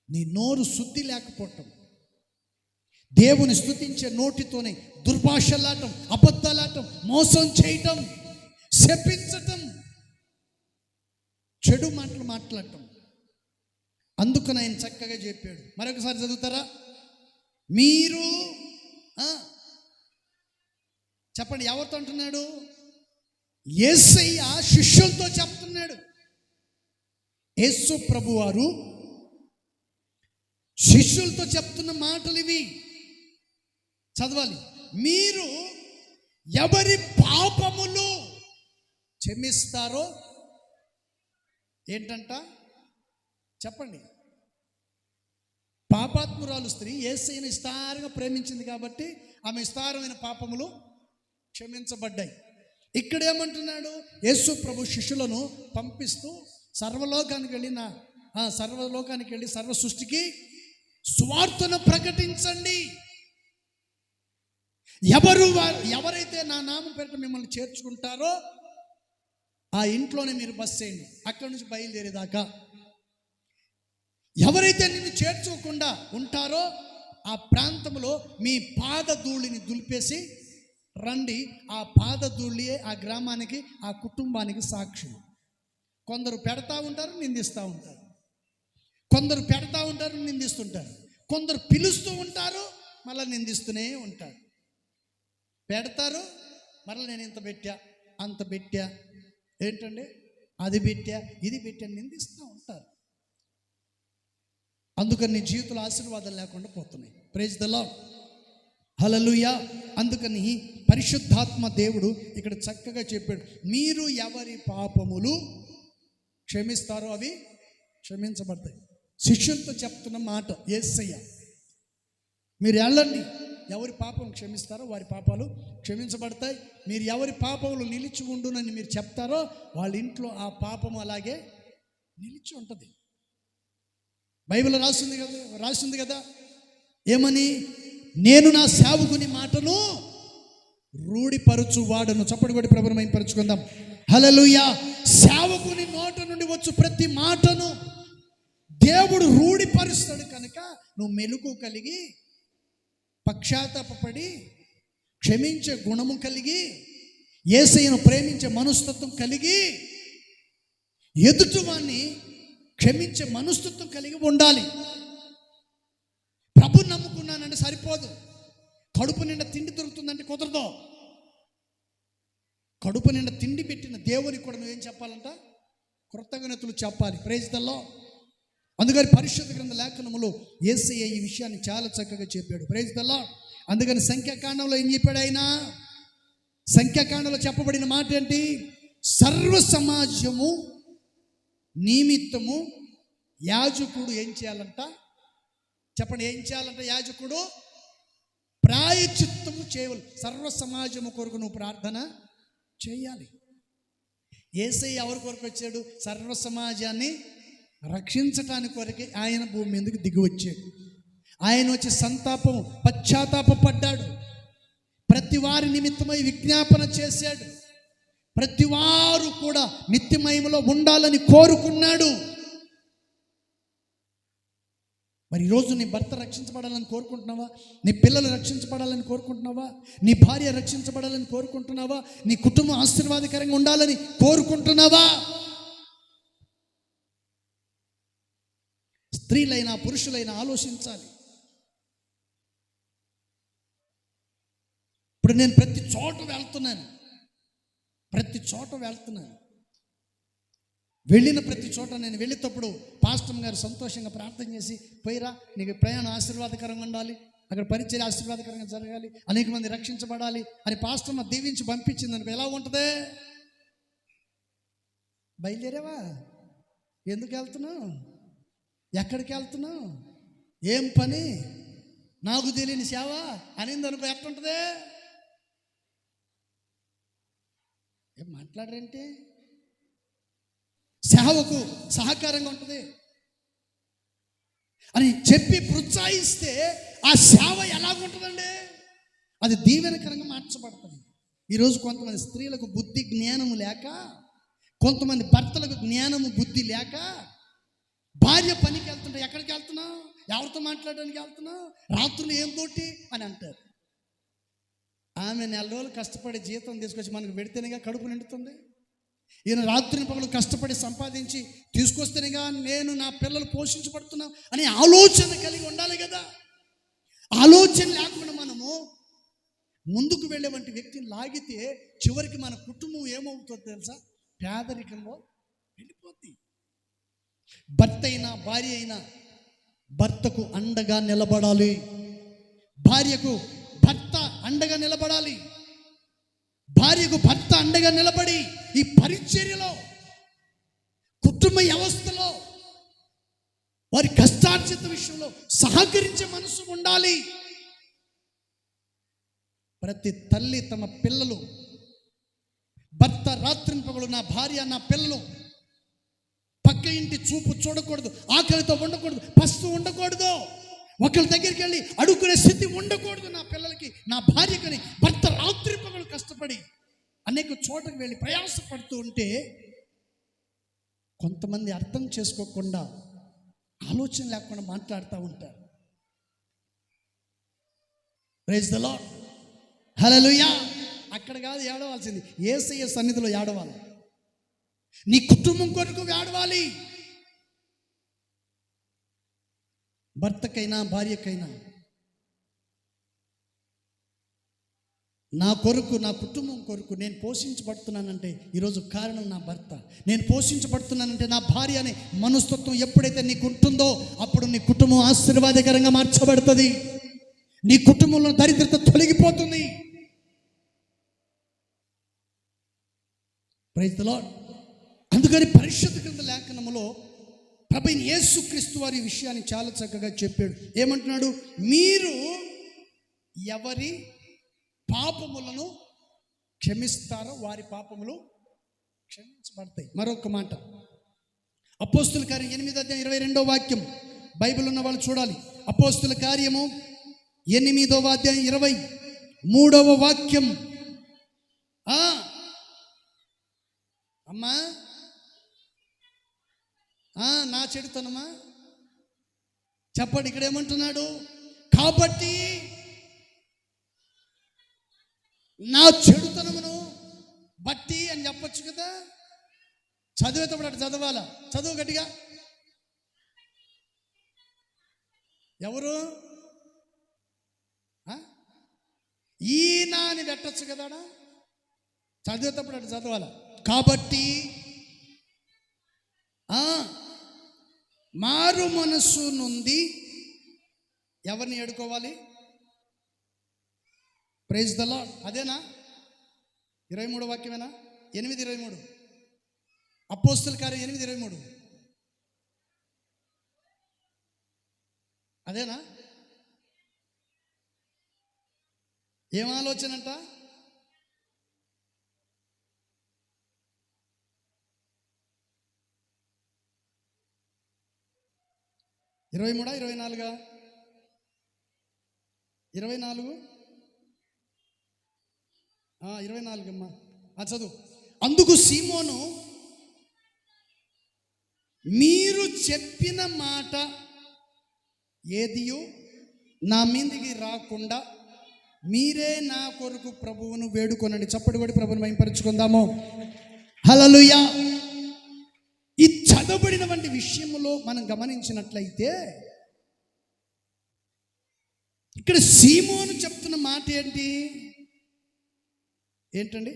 B: నీ నోరు శుద్ధి లేకపోవటం. దేవుని స్తుతించే నోటితోనే దుర్భాషలాడటం, అబద్ధాలాడటం, మోసం చేయటం, శపించటం, చెడు మాటలు మాట్లాడటం. అందుకని ఆయన చక్కగా చెప్పాడు. మరొకసారి చదువుతారా? మీరు చెప్పండి, ఎవరితో అంటున్నాడు? యేసయ్య శిష్యులతో చెప్తున్నాడు. యేసు ప్రభువారు శిష్యులతో చెప్తున్న మాటలు ఇవి. చదవాలి. మీరు ఎవరి పాపములు క్షమిస్తారో ఏంటంట చెప్పండి. పాపాత్మురాలు స్త్రీ యేసయ్యను విస్తారంగా ప్రేమించింది కాబట్టి ఆమె విస్తారమైన పాపములు క్షమించబడ్డాయి. ఇక్కడ ఏమంటున్నాడు? యేసు ప్రభు శిష్యులను పంపిస్తూ సర్వలోకానికి వెళ్ళి సర్వ సృష్టికి సువార్తను ప్రకటించండి. ఎవరైతే నా నామం పేరిట మిమ్మల్ని చేర్చుకుంటారో ఆ ఇంట్లోనే మీరు బస్ చేయండి, అక్కడి నుంచి బయలుదేరేదాకా. ఎవరైతే నిన్ను చేర్చుకోకుండా ఉంటారో ఆ ప్రాంతంలో మీ పాదధూళిని దులిపేసి రండి. ఆ పాదధూళియే ఆ గ్రామానికి, ఆ కుటుంబానికి సాక్షి. కొందరు పెడతా ఉంటారు, నిందిస్తూ ఉంటారు. కొందరు పెడతా ఉంటారు, నిందిస్తుంటారు. కొందరు పిలుస్తూ ఉంటారు, మళ్ళీ నిందిస్తూనే ఉంటారు. పెడతారు, మరలా నేను ఇంత పెట్టా, అంత పెట్టా, ఏంటండి అది పెట్టా, ఇది పెట్టా, నిందిస్తూ ఉంటారు. అందుకని నీ జీవితంలో ఆశీర్వాదాలు లేకుండా పోతున్నాయి. Praise the lord, hallelujah. అందుకని పరిశుద్ధాత్మ దేవుడు ఇక్కడ చక్కగా చెప్పాడు, మీరు ఎవరి పాపములు క్షమిస్తారో అవి క్షమించబడతాయి. శిష్యులతో చెప్తున్న మాట యేసయ్య, మీరు వెళ్ళండి, ఎవరి పాపం క్షమిస్తారో వారి పాపాలు క్షమించబడతాయి. మీరు ఎవరి పాపములు నిలిచి ఉండునని మీరు చెప్తారో వాళ్ళ ఇంట్లో ఆ పాపము అలాగే నిలిచి ఉంటుంది. బైబిల్ రాసింది కదా ఏమని? నేను నా సేవకుని మాటను రూఢిపరచు వాడను. చప్పటి కొట్టి ప్రభువును మహిమపరచుకుందాం. హల్లెలూయా. సేవకుని నోట నుండి వచ్చు ప్రతి మాటను దేవుడు రూఢిపరుస్తాడు. కనుక నువ్వు మెలుకు కలిగి, పశ్చాత్తాపపడి, క్షమించే గుణము కలిగి, యేసయ్యను ప్రేమించే మనస్తత్వం కలిగి, ఎదుటివాన్ని క్షమించే మనస్తత్వం కలిగి ఉండాలి. ప్రభు నమ్ముకున్నానంటే సరిపోదు. కడుపు నిండా తిండి దొరుకుతుందంటే కుదరదు. కడుపు నిండా తిండి పెట్టిన దేవునికి కూడా నువ్వేం చెప్పాలంట? కృతజ్ఞతలు చెప్పాలి. Praise the lord. అందుకని పరిశుద్ధ గ్రంథ లేఖనములో యేసయ్య ఈ విషయాన్ని చాలా చక్కగా చెప్పాడు. Praise the lord. అందుకని సంఖ్యాకాండంలో ఏం చెప్పాడు ఆయన? సంఖ్యాకాండంలో చెప్పబడిన మాట ఏంటి? సర్వ సమాజము నిమిత్తము యాజకుడు ఏం చేయాలంట? చెప్పండి, ఏం చేయాలంట? యాజకుడు ప్రాయశ్చిత్తము చేయవాలి. సర్వ సమాజము కొరకు నువ్వు ప్రార్థన చేయాలి. యేసయ్య ఎవరి కొరకు వచ్చాడు? సర్వ సమాజాన్ని రక్షించటానికి కొరకే ఆయన భూమి మీదకి దిగి వచ్చాడు. ఆయన వచ్చి పశ్చాత్తాపడ్డాడు. ప్రతి వారి నిమిత్తమై విజ్ఞాపన చేశాడు. ప్రతి వారు కూడా నిత్యమయములో ఉండాలని కోరుకున్నాడు. మరి ఈరోజు నీ భర్త రక్షించబడాలని కోరుకుంటున్నావా? నీ పిల్లలు రక్షించబడాలని కోరుకుంటున్నావా? నీ భార్య రక్షించబడాలని కోరుకుంటున్నావా? నీ కుటుంబం ఆశీర్వాదకరంగా ఉండాలని కోరుకుంటున్నావా? స్త్రీలైనా పురుషులైనా ఆలోచించాలి. ఇప్పుడు నేను ప్రతి చోట వెళ్తున్నాను. వెళ్ళిన ప్రతి చోట నేను వెళ్ళేటప్పుడు పాస్టర్ గారు సంతోషంగా ప్రార్థన చేసి, పోయిరా, నీకు ప్రయాణం ఆశీర్వాదకరంగా ఉండాలి, అక్కడ పరిచర్య ఆశీర్వాదకరంగా జరగాలి, అనేక మంది రక్షించబడాలి అని పాస్టర్ దీవించి పంపించింది అనుకో, ఎలా ఉంటుంది? బయలుదేరావా? ఎందుకు వెళ్తున్నావు? ఎక్కడికి వెళ్తున్నావు? ఏం పని? నాకు తెలియని సేవ అనింది అనుకో, ఎట్లుంటుంది? ఏం మాట్లాడరేంటి? సేవకు సహకారంగా ఉంటుంది అని చెప్పి ప్రోత్సహిస్తే ఆ సేవ ఎలాగుంటుందండి? అది దీవెనకరంగా మార్చబడుతుంది. ఈరోజు కొంతమంది స్త్రీలకు బుద్ధి జ్ఞానము లేక, కొంతమంది భర్తలకు జ్ఞానము బుద్ధి లేక, భార్య పనికి వెళ్తుంటే ఎక్కడికి వెళ్తున్నావు? ఎవరితో మాట్లాడడానికి వెళ్తున్నావు? రాత్రులు ఏం తోటి అని అంటారు. ఆమె 4 రోజులు కష్టపడి జీతం తీసుకొచ్చి మనకు పెడితేనేగా కడుపు నిండుతుంది. ఈయన రాత్రిని పగలు కష్టపడి సంపాదించి తీసుకొస్తేనేగా నేను నా పిల్లలు పోషించబడుతున్నా అనే ఆలోచన కలిగి ఉండాలి కదా. ఆలోచన లేకుండా మనము ముందుకు వెళ్ళే వంటి వ్యక్తిని లాగితే చివరికి మన కుటుంబం ఏమవుతుందో తెలుసా? పేదరికంలో వెళ్ళిపోద్ది. భర్త అయినా భార్య అయినా భర్తకు అండగా నిలబడాలి. భార్యకు భర్త అండగా నిలబడాలి. భార్యకు భర్త అండగా నిలబడి ఈ పరిచర్యలో, కుటుంబ వ్యవస్థలో, వారి కష్టార్జిత విషయంలో సహకరించే మనసు ఉండాలి. ప్రతి తల్లి తమ పిల్లలు, భర్త రాత్రిని పగలు నా భార్య నా పిల్లలు పక్క ఇంటి చూపు చూడకూడదు, ఆకలితో ఉండకూడదు, పస్తు ఉండకూడదు, ఒకరి దగ్గరికి వెళ్ళి అడుక్కునే స్థితి ఉండకూడదు. నా పిల్లలకి, నా భార్యకని భర్త రాత్రి పగలు కష్టపడి అనేక చోటకు వెళ్ళి ప్రయాసపడుతూ ఉంటే కొంతమంది అర్థం చేసుకోకుండా, ఆలోచన లేకుండా మాట్లాడుతూ ఉంటారు. ప్రైజ్ ద లార్డ్, హల్లెలూయా. అక్కడ కాదు ఏడవాల్సింది, యేసయ్య సన్నిధిలో ఏడవాలి. నీ కుటుంబం కొరకు ఏడవాలి. భర్తకైనా భార్యకైనా, నా కొరకు, నా కుటుంబం కొరకు నేను పోషించబడుతున్నానంటే ఈరోజు కారణం నా భర్త. నేను పోషించబడుతున్నానంటే నా భార్య అనే మనస్తత్వం ఎప్పుడైతే నీకు ఉంటుందో అప్పుడు నీ కుటుంబం ఆశీర్వాదకరంగా మార్చబడుతుంది. నీ కుటుంబంలో దరిద్రత తొలగిపోతుంది. Praise the lord. అందుకని పరిశుద్ధ గ్రంథ లేఖనములో ప్రభువైన యేసుక్రీస్తు వారి విషయాన్ని చాలా చక్కగా చెప్పాడు. ఏమంటున్నాడు? మీరు ఎవరి పాపములను క్షమిస్తారో వారి పాపములు క్షమించబడతాయి. మరొక మాట, అపోస్తుల కార్యం 8:22 బైబిల్ ఉన్న వాళ్ళు చూడాలి. అపోస్తుల కార్యము 8:23 అమ్మా, నా చెడుతనమా చెప్పండి. ఇక్కడ ఏమంటున్నాడు? కాబట్టి నా చెడుతనమును బట్టి అని చెప్పొచ్చు కదా. చదివేటప్పుడు అటు చదవాలా? చదువు గట్టిగా. ఎవరు? ఈయన అని పెట్టచ్చు కదా. చదివేటప్పుడు అటు చదవాలా. కాబట్టి మారు మనస్సు నుండి ఎవరిని ఎడుకోవాలి? Praise the lord. అదేనా 23వ వాక్యమేనా? 8:23 అపోస్తుల కార్యం 8:23 అదేనా? ఏం ఆలోచన అంట? ఇరవై 24 అమ్మా. చదువు. అందుకు సీమోను, మీరు చెప్పిన మాట ఏదియో నా మీదికి రాకుండా మీరే నా కొరకు ప్రభువును వేడుకొనండి. చప్పటి కొట్టి ప్రభువును మహిమపరచుకుందాము. హల్లెలూయా. ఈ చదవబడినటువంటి విషయంలో మనం గమనించినట్లయితే ఇక్కడ సీమోను చెప్తున్న మాట ఏంటండి?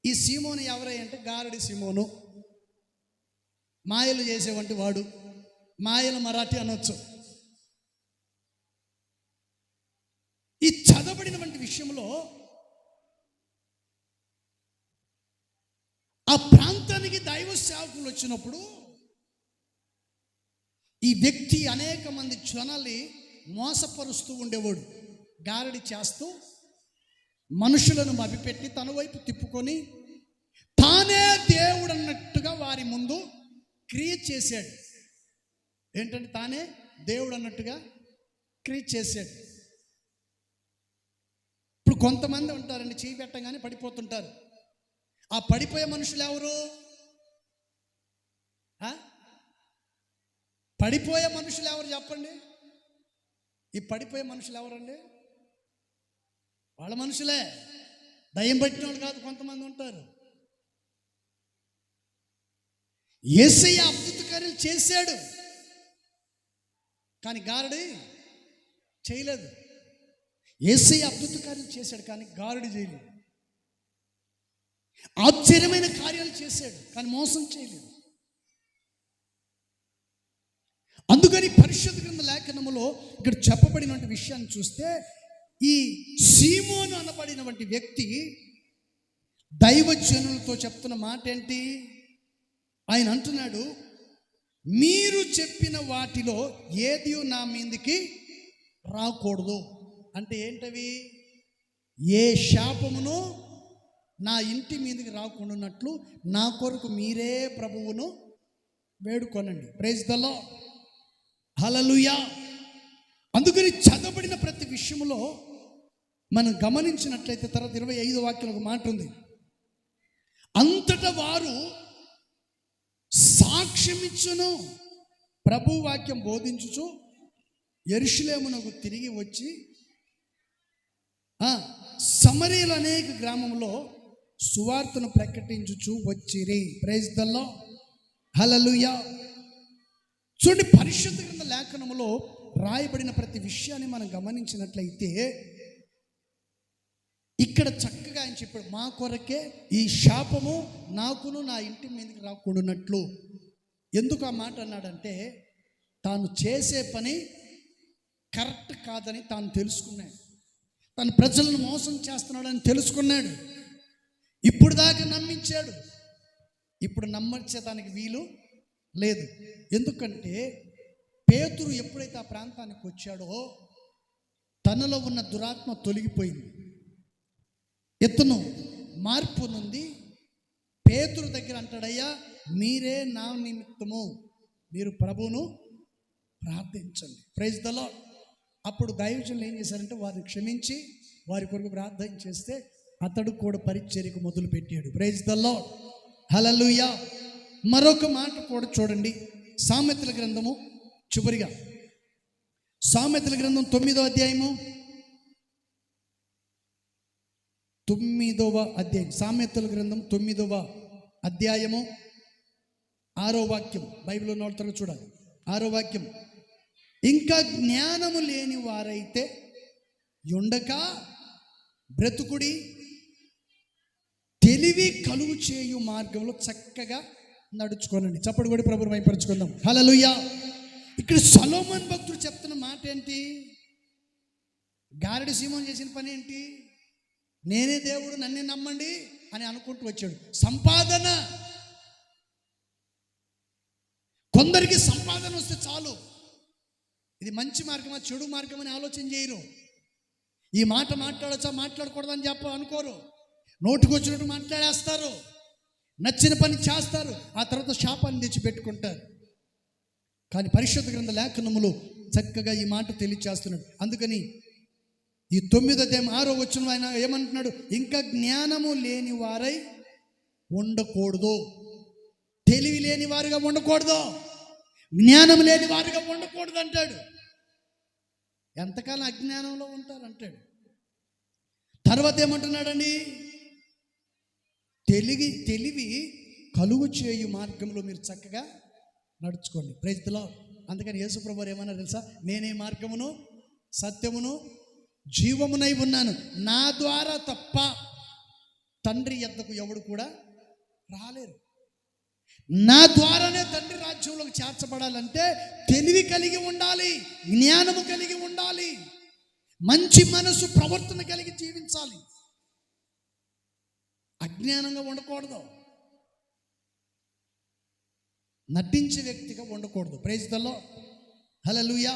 B: ఈ సీమోను ఎవరై అంటే గారడి సీమోను, మాయలు చేసేవంటి వాడు. మాయల మరాఠీ అనొచ్చు. ఈ చదవబడినటువంటి విషయంలో ఆ ప్రాంతానికి దైవ సేవకులు వచ్చినప్పుడు ఈ వ్యక్తి అనేక మంది జనాల్ని మోసపరుస్తూ ఉండేవాడు. గారడి చేస్తూ మనుషులను మభ్యపెట్టి తన వైపు తిప్పుకొని తానే దేవుడు అన్నట్టుగా వారి ముందు క్రియేట్ చేశాడు. ఏంటంటే తానే దేవుడు అన్నట్టుగా క్రియేట్ చేశాడు. ఇప్పుడు కొంతమంది ఉంటారండి, చేయి పెట్టగానే పడిపోతుంటారు. ఆ పడిపోయే మనుషులు ఎవరు? పడిపోయే మనుషులు ఎవరు చెప్పండి? ఈ పడిపోయే మనుషులు ఎవరండి? వాళ్ళ మనుషులే, దయ్యం పట్టిన వాళ్ళు కాదు. కొంతమంది ఉంటారు. యేసయ్య అద్భుత కార్యాలు చేశాడు, కానీ గారడి చేయలేదు. యేసయ్య అద్భుత కార్యాలు చేశాడు, కానీ గారడి చేయలేదు. ఆశ్చర్యమైన కార్యాలు చేశాడు, కానీ మోసం చేయలేదు. అందుకని పరిశుద్ధ గ్రంథ లేఖనములో ఇక్కడ చెప్పబడినటువంటి విషయాన్ని చూస్తే ఈ సీమోను అనబడినటువంటి వ్యక్తి దైవజనులతో చెప్తున్న మాట ఏంటి? ఆయన అంటున్నాడు, మీరు చెప్పిన వాటిలో ఏది నా మీదికి రాకూడదు. అంటే ఏంటవి? ఏ శాపమును నా ఇంటి మీదకి రాకుండాన్నట్లు నా కొరకు మీరే ప్రభువును వేడుకొనండి. చప్పటి కొట్టి ప్రభువును మహిమపరచుకుందాము. హల్లెలూయా. ఈ చదవబడినటువంటి విషయంలో ఇక్కడ చెప్పబడినటువంటి విషయాన్ని చూస్తే ఈ సీమోను అనబడినటువంటి వ్యక్తి దైవజనులతో చెప్తున్న మాట ఏంటి? ఆయన అంటున్నాడు, మీరు చెప్పిన వాటిలో ఏది నా మీదికి రాకూడదు. అంటే ఏంటవి? ఏ శాపమును నా కొరకు మీరే ప్రభువును వేడుకోనండి. Praise the lord, hallelujah. అందుకని చదవబడిన ప్రతి విషయంలో మనం గమనించినట్లయితే తర్వాత 25 వాక్యం ఒక మాట ఉంది. అంతటా వారు సాక్ష్యమిచ్చును, ప్రభు వాక్యం బోధించుచు యెరూషలేమునకు తిరిగి వచ్చి సమరియలు అనేక గ్రామంలో సువార్తను ప్రకటించుచు వచ్చిరి. Praise the lord, hallelujah. చూడండి, పరిశుద్ధ గ్రంథ లేఖనములో రాయబడిన ప్రతి విషయాన్ని మనం గమనించినట్లయితే ఇక్కడ చక్కగా ఆయన చెప్పాడు, మా కొరకే ఈ శాపము నాకును నా ఇంటి మీదకి రాకూడనట్లు. ఎందుకు ఆ మాట అన్నాడంటే తాను చేసే పని కరెక్ట్ కాదని తాను తెలుసుకున్నాడు. తన ప్రజలను మోసం చేస్తున్నాడని తెలుసుకున్నాడు. ఇప్పుడు దాకా నమ్మించాడు, ఇప్పుడు నమ్మించేదానికి వీలు లేదు. ఎందుకంటే పేతురు ఎప్పుడైతే ఆ ప్రాంతానికి వచ్చాడో తనలో ఉన్న దురాత్మ తొలగిపోయింది. ఇతను మార్పు నుండి పేతురు దగ్గర అంటాడయ్యా, మీరే నా నిమిత్తము మీరు ప్రభువును ప్రార్థించండి. Praise the lord. అప్పుడు దైవజనులు ఏం చేశారంటే వారిని క్షమించి వారి కొరకు ప్రార్థన చేస్తే అతడు కూడా పరిచర్యకు మొదలు పెట్టాడు. ప్రైజ్ ద లార్డ్, హల్లెలూయా. మరొక మాట కూడా చూడండి, సామెతల గ్రంథము చివరిగా సామెతల గ్రంథం 9వ అధ్యాయము 9వ అధ్యాయం, సామెతల గ్రంథం 9వ అధ్యాయము 6వ వాక్యం. బైబిల్లో నోడుతారు చూడాలి. 6వ వాక్యం, ఇంకా జ్ఞానము లేని వారైతే ఉండక బ్రతుకుడి, తెలివి కలుగు చేయు మార్గంలో చక్కగా నడుచుకోనండి. చప్పుడు కూడా ప్రభువుని మహిమపరచుకుందాం. హల్లెలూయా. ఇక్కడ సొలొమోను భక్తుడు చెప్తున్న మాట ఏంటి? గారెడి సీమోను చేసిన పని ఏంటి? నేనే దేవుడు, నన్నే నమ్మండి అని అనుకుంటూ వచ్చాడు. సంపాదన, కొందరికి సంపాదన వస్తే చాలు, ఇది మంచి మార్గమా చెడు మార్గం అని ఆలోచన చేయరు. ఈ మాట మాట్లాడచ్చా మాట్లాడకూడదని అనుకోరు. నోటికి వచ్చినట్టు మాట్లాడేస్తారు, నచ్చిన పని చేస్తారు, ఆ తర్వాత శాపాన్ని తెచ్చిపెట్టుకుంటారు. కానీ పరిశుద్ధ గ్రంథ లేఖనములు చక్కగా ఈ మాట తెలియచేస్తున్నాడు. అందుకని ఈ 9వ అధ్యాయం 6వ వచనం ఆయన ఏమంటున్నాడు? ఇంకా జ్ఞానము లేని వారై ఉండకూడదు, తెలివి లేని వారుగా ఉండకూడదు, జ్ఞానం లేని వారుగా ఉండకూడదు అంటాడు. ఎంతకాలం అజ్ఞానంలో ఉంటారు అంటాడు. తర్వాత ఏమంటున్నాడండి? తెలివి కలుగు చేయు మార్గంలో మీరు చక్కగా నడుచుకోండి. Praise the lord. అందుకని యేసు ప్రభువు ఏమన్నారు తెలుసా? నేనే మార్గమును సత్యమును జీవమునై ఉన్నాను, నా ద్వారా తప్ప తండ్రి యొద్దకు ఎవడు కూడా రాలేరు. నా ద్వారానే తండ్రి రాజ్యంలోకి చేర్చబడాలంటే తెలివి కలిగి ఉండాలి, జ్ఞానము కలిగి ఉండాలి, మంచి మనసు ప్రవర్తన కలిగి జీవించాలి. అజ్ఞానంగా ఉండకూడదు, నటించే వ్యక్తిగా ఉండకూడదు. ప్రైజ్ ది లార్డ్, హల్లెలూయా.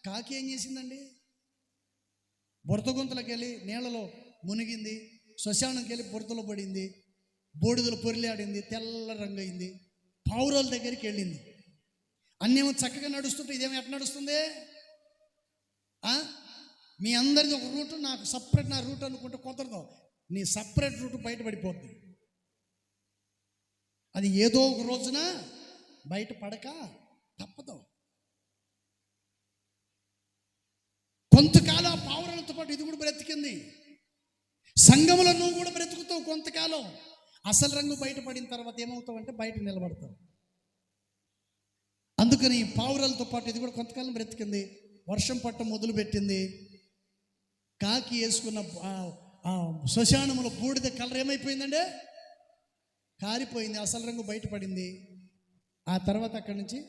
B: కాకి ఏం చేసిందండి? బురద గుంతలోకి వెళ్ళి నీళ్ళలో మునిగింది, శ్మశానంకి వెళ్ళి బురదలో పడింది, బూడిదలు పొరిలాడింది, తెల్ల రంగు అయింది, పావురాల దగ్గరికి వెళ్ళింది. అన్నేమో చక్కగా నడుస్తుంటే ఇదేమో ఎట్లా నడుస్తుంది? మీ అందరిది ఒక రూటు, నాకు సపరేట్ నా రూట్ అనుకుంటే కుదరదు. నీ సపరేట్ రూట్ బయటపడిపోద్ది. అది ఏదో ఒక రోజున బయట పడక తప్పదు. కొంతకాలం పావురాలతో పాటు ఇది కూడా బ్రతికింది. సంఘములో నువ్వు కూడా బ్రతుకుతావు కొంతకాలం. అసలు రంగు బయటపడిన తర్వాత ఏమవుతావు అంటే బయట నిలబడతావు. అందుకని ఈ పావురాలతో పాటు ఇది కూడా కొంతకాలం బ్రతికింది. వర్షం పట్ట మొదలుపెట్టింది. కాకి వేసుకున్న శ్మశానంలో బూడిద కలర్ ఏమైపోయిందంటే కారిపోయింది, అసలు రంగు బయటపడింది. ఆ తర్వాత అక్కడి నుంచి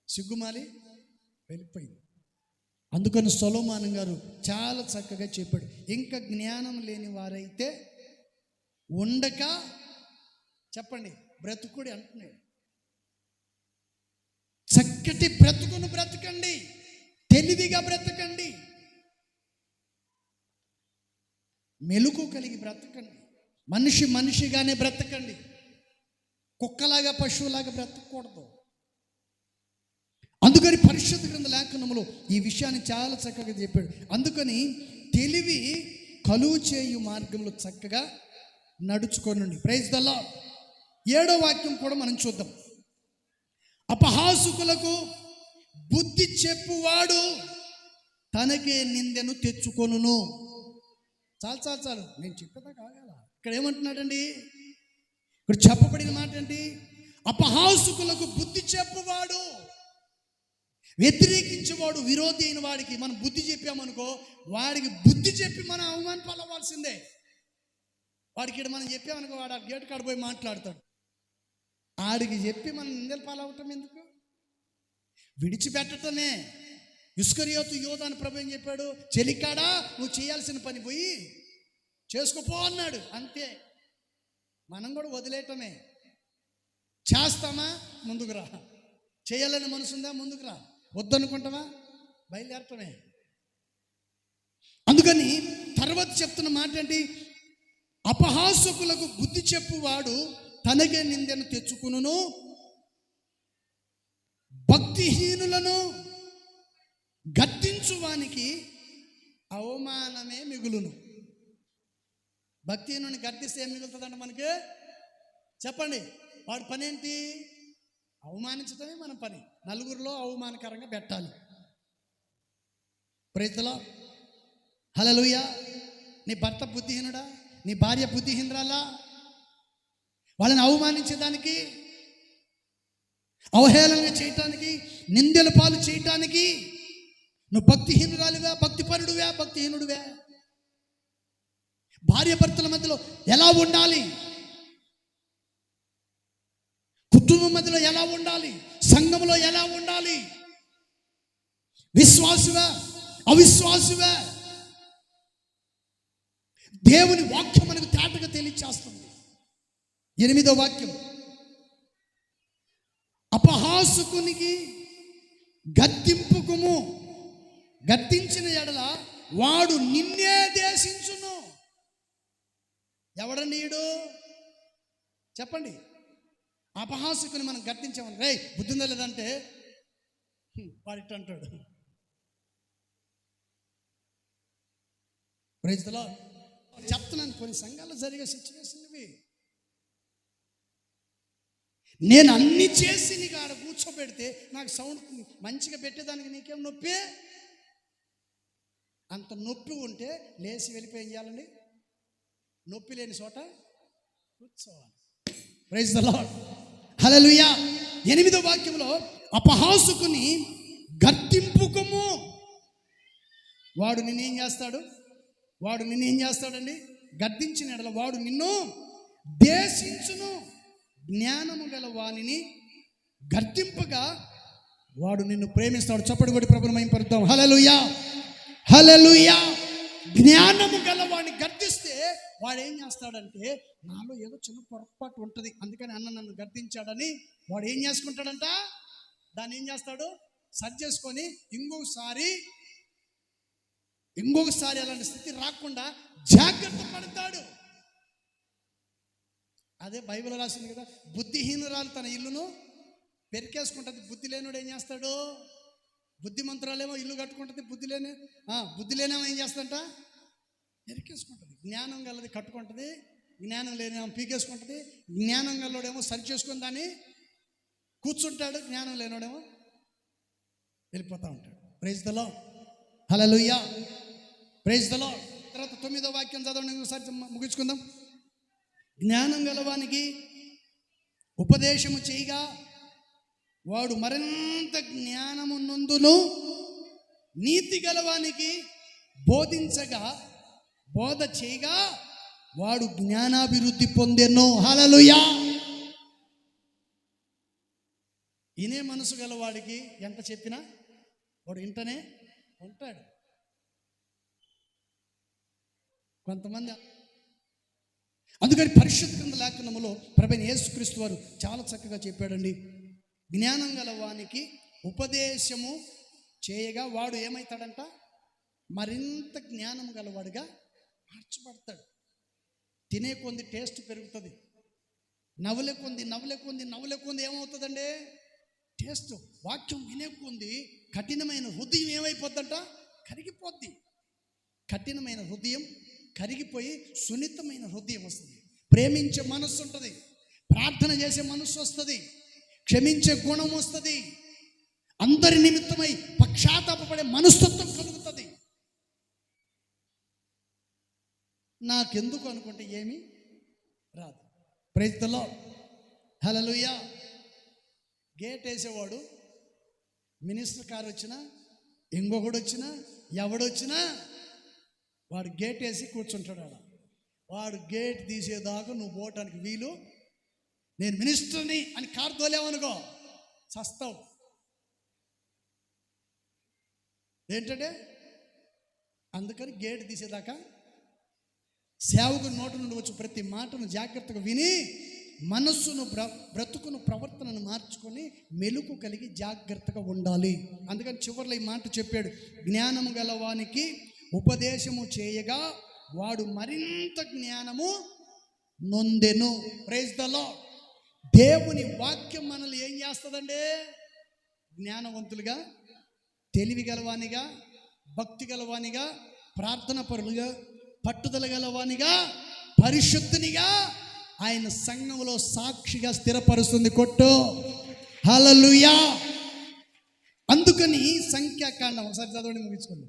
B: సిగ్గుమాలి వెళ్ళిపోయింది. అందుకని సొలొమోను గారు చాలా చక్కగా చెప్పాడు, ఇంకా జ్ఞానం లేని వారైతే ఉండక చెప్పండి బ్రతుకుడి అంటున్నాడు. చక్కటి బ్రతుకును బ్రతకండి, తెలివిగా బ్రతకండి, మెలుకు కలిగి బ్రతకండి, మనిషిగానే బ్రతకండి. కుక్కలాగా పశువులాగా బ్రతకూడదు. అందుకని పరిశుద్ధ గ్రంథ లేఖనములో ఈ విషయాన్ని చాలా చక్కగా చెప్పాడు. అందుకని తెలివి కలుగు చేయు మార్గంలో చక్కగా నడుచుకోనండి. Praise the lord. 7వ వాక్యం కూడా మనం చూద్దాం. అపహాసుకులకు బుద్ధి చెప్పువాడు తనకే నిందెను తెచ్చుకొనును. చాలు నేను చెప్పేదా కాగల. ఇక్కడ ఏమంటున్నాడండి? ఇక్కడ చెప్పబడిన మాట ఏంటి? అపహాసుకులకు బుద్ధి చెప్పువాడు, వ్యతిరేకించేవాడు, విరోధి అయిన వాడికి మనం బుద్ధి చెప్పామనుకో, వాడికి బుద్ధి చెప్పి మనం అవమానం పాలవ్వాల్సిందే. వాడికి ఇక్కడ మనం చెప్పామనుకో, వాడు ఆ గేటు కాడ పోయి మాట్లాడతాడు. ఆడికి చెప్పి మనం నిందలు పాలవటం ఎందుకు? విడిచిపెట్టటమే. ఇస్కరియోతు యోధాను ప్రభు ఏం చెప్పాడు? చెలికాడా, నువ్వు చేయాల్సిన పని పోయి చేసుకోపో అన్నాడు. అంతే. మనం కూడా వదిలేయటమే. చేస్తామా? ముందుకు రా. చేయాలని మనసుందా? ముందుకు రా. వద్దనుకుంటామా? బయలుదేరటమే. అందుకని తర్వాత చెప్తున్న మాట ఏంటి? అపహాసకులకు బుద్ధి చెప్పువాడు తనకే నిందెను తెచ్చుకును, భక్తిహీనులను గద్దించువానికి అవమానమే మిగులును. భక్తిహీనుని గద్దిస్తే ఏం మిగులుతుందంట మనకి? చెప్పండి. వాడి పని ఏంటి? అవమానించడమే మన పని. నలుగురిలో అవమానకరంగా పెట్టాలి. Praise the lord. హల్లెలూయా. నీ భర్త బుద్ధిహీనుడా? నీ భార్య బుద్ధిహీనురాలా? వాళ్ళని అవమానించేదానికి, అవహేళన చేయటానికి, నిందెల పాలు చేయటానికి నువ్వు భక్తిహీనురాలువా, భక్తిపరుడువా, భక్తిహీనుడువా? భార్య భర్తల మధ్యలో ఎలా ఉండాలి? కుటుంబం మధ్యలో ఎలా ఉండాలి? సంఘంలో ఎలా ఉండాలి? విశ్వాసువా, అవిశ్వాసువా? దేవుని వాక్యం మనకు తేటగా తెలియచేస్తుంది. 8వ వాక్యం. అపహాసుకునికి గద్దింపుకుము, గద్దించిన ఎడల వాడు నిన్నే దేశించును. ఎవడనీయుడు? చెప్పండి. అపహాసుకుని మనం గద్దించామని, రే బుద్ధిందా లేదంటే వాడిట్ అంటాడు. Praise the lord. చెప్తున్నాను, కొన్ని సంఘాల్లో జరిగే సిచ్యువేషన్ ఇవి. నేను అన్ని చేసి నీకు ఆడ కూర్చోబెడితే నాకు సౌండ్ మంచిగా పెట్టేదానికి నీకేం నొప్పి? అంత నొప్పి ఉంటే లేచి వెళ్ళిపోయి ఏం చేయాలండి? నొప్పి లేని చోట కూర్చోవాలి. Praise the lord. హల్లెలూయా. 8వ వాక్యంలో అపహాసుకుని గద్దింపుకుము. వాడు నిన్నేం చేస్తాడు? వాడు నిన్నేం చేస్తాడండి? గద్దించిన ఎడల వాడు నిన్ను దేశించును. జ్ఞానము గల వానిని గద్దింపగా వాడు నిన్ను ప్రేమిస్తాడు. చప్పటి కొట్టి ప్రభువుని మహిమపరుద్దాం. హల్లెలూయా, హల్లెలూయా. జ్ఞానము గల వాడిని గద్దిస్తే వాడు ఏం చేస్తాడంటే, నాలో ఏదో చిన్న పొరపాటు ఉంటుంది, అందుకని అన్న నన్ను గద్దించాడని వాడు ఏం చేసుకుంటాడంట? దాన్ని ఏం చేస్తాడు? సరి చేసుకొని ఇంకొకసారి అలాంటి స్థితి రాకుండా జాగ్రత్త పడతాడు. అదే బైబిల్ రాసింది కదా, బుద్ధిహీనురాలు తన ఇల్లును పెరికేసుకుంటుంది. బుద్ధి లేనుడు ఏం చేస్తాడు? బుద్ధిమంతురాలేమో ఇల్లు కట్టుకుంటుంది, బుద్ధి లేనేమో ఏం చేస్తుందంట? పెరికేసుకుంటుంది. జ్ఞానం గలది కట్టుకుంటుంది, జ్ఞానం లేనేమో పీకేసుకుంటుంది. జ్ఞానం గల్లోడేమో సరి చేసుకుని దాన్ని కూర్చుంటాడు, జ్ఞానం లేనోడేమో వెళ్ళిపోతూ ఉంటాడు. Praise the lord. Hallelujah. Praise the lord. తర్వాత 9వ వాక్యం చదవండి, ఒకసారి ముగించుకుందాం. జ్ఞానం గలవానికి ఉపదేశము చేయగా వాడు మరింత జ్ఞానము నందును, నీతి గలవానికి బోధ చేయగా వాడు జ్ఞానాభివృద్ధి పొందెను. హల్లెలూయా. ఇనే మనసు గలవాడికి ఎంత చెప్పినా వాడు ఇంటనే ఉంటాడు. కొంతమంది అందుకని పరిశుద్ధ గ్రంథ లేఖనములో ప్రభువైన యేసుక్రీస్తు వారు చాలా చక్కగా చెప్పాడండి. జ్ఞానం గల వానికి ఉపదేశము చేయగా వాడు ఏమవుతాడంట? మరింత జ్ఞానం గలవాడుగా మార్చబడతాడు. తినే కొంది టేస్ట్ పెరుగుతుంది. నవ్వులే కొంది ఏమవుతుందండి? టేస్ట్. వాక్యం వినే కొంది కఠినమైన హృదయం ఏమైపోద్దంట? కరిగిపోద్ది. కఠినమైన హృదయం కరిగిపోయి సున్నితమైన హృదయం వస్తుంది. ప్రేమించే మనస్సు ఉంటుంది, ప్రార్థన చేసే మనస్సు వస్తుంది, క్షమించే గుణం వస్తుంది, అందరి నిమిత్తమై పక్షాతాపపడే మనస్తత్వం కలుగుతుంది. నాకెందుకు అనుకుంటే ఏమీ రాదు. Praise the lord, hallelujah. Gate వేసేవాడు మినిస్టర్ కారు వచ్చినా, ఇంకొకడు వచ్చినా, ఎవడొచ్చినా వాడు గేట్ వేసి కూర్చుంటాడు. వాడు గేట్ తీసేదాకా నువ్వు పోవటానికి వీలు. నేను మినిస్టర్ని అని కారు తోలేవనుకో చస్తావు. ఏంటంటే అందుకని గేట్ తీసేదాకా సేవకుని నోటి నుండి వచ్చి ప్రతి మాటను జాగ్రత్తగా విని మనస్సును బ్రతుకును ప్రవర్తనను మార్చుకొని మెలుకు కలిగి జాగ్రత్తగా ఉండాలి. అందుకని చివరిలో ఈ మాట చెప్పాడు, జ్ఞానము గలవానికి ఉపదేశము చేయగా వాడు మరింత జ్ఞానము నొందెను. Praise the lord. దేవుని వాక్యం మనల్ని ఏం చేస్తుందండి? జ్ఞానవంతులుగా, తెలివి గలవానిగా, భక్తి గలవానిగా, ప్రార్థన పరులుగా, పట్టుదల గలవానిగా, పరిశుద్ధునిగా ఆయన సంఘంలో సాక్షిగా స్థిరపరుస్తుంది. కొట్టు హల్లెలూయా. అందుకని సంఖ్యాకాండం ఒకసారి చదవండి, ముగించుకోండి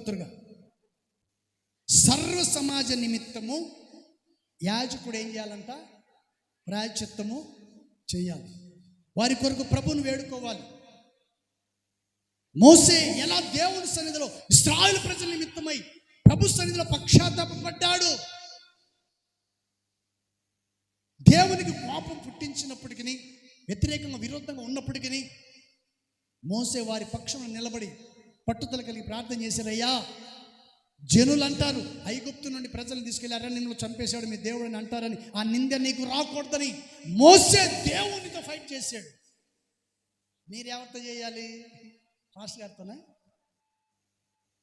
B: త్వరగా. సర్వ సమాజ నిమిత్తము యాజకుడు ఏం చేయాలంట? ప్రాయశ్చిత్తము చేయాలి. వారి కొరకు ప్రభువును వేడుకోవాలి. మోసే ఎలా దేవుని సన్నిధిలో ఇశ్రాయేలు ప్రజల నిమిత్తమై ప్రభు సన్నిధిలో పక్షాతాపపడ్డాడు. దేవునికి కోపం పుట్టించినప్పటికీ, వ్యతిరేకంగా విరోధంగా ఉన్నప్పటికీ మోసే వారి పక్షంలో నిలబడి పట్టుదల కలిగి ప్రార్థన చేశారయ్యా. జనులు అంటారు, ఐగుప్తు నుండి ప్రజలను తీసుకెళ్లి అరణ్యంలో చంపేశాడు మీ దేవుడు అని అంటారని, ఆ నింద నీకు రాకూడదని మోసే దేవునితో ఫైట్ చేశాడు. మీరెవరితో చేయాలి? పాస్టర్ గారితోనే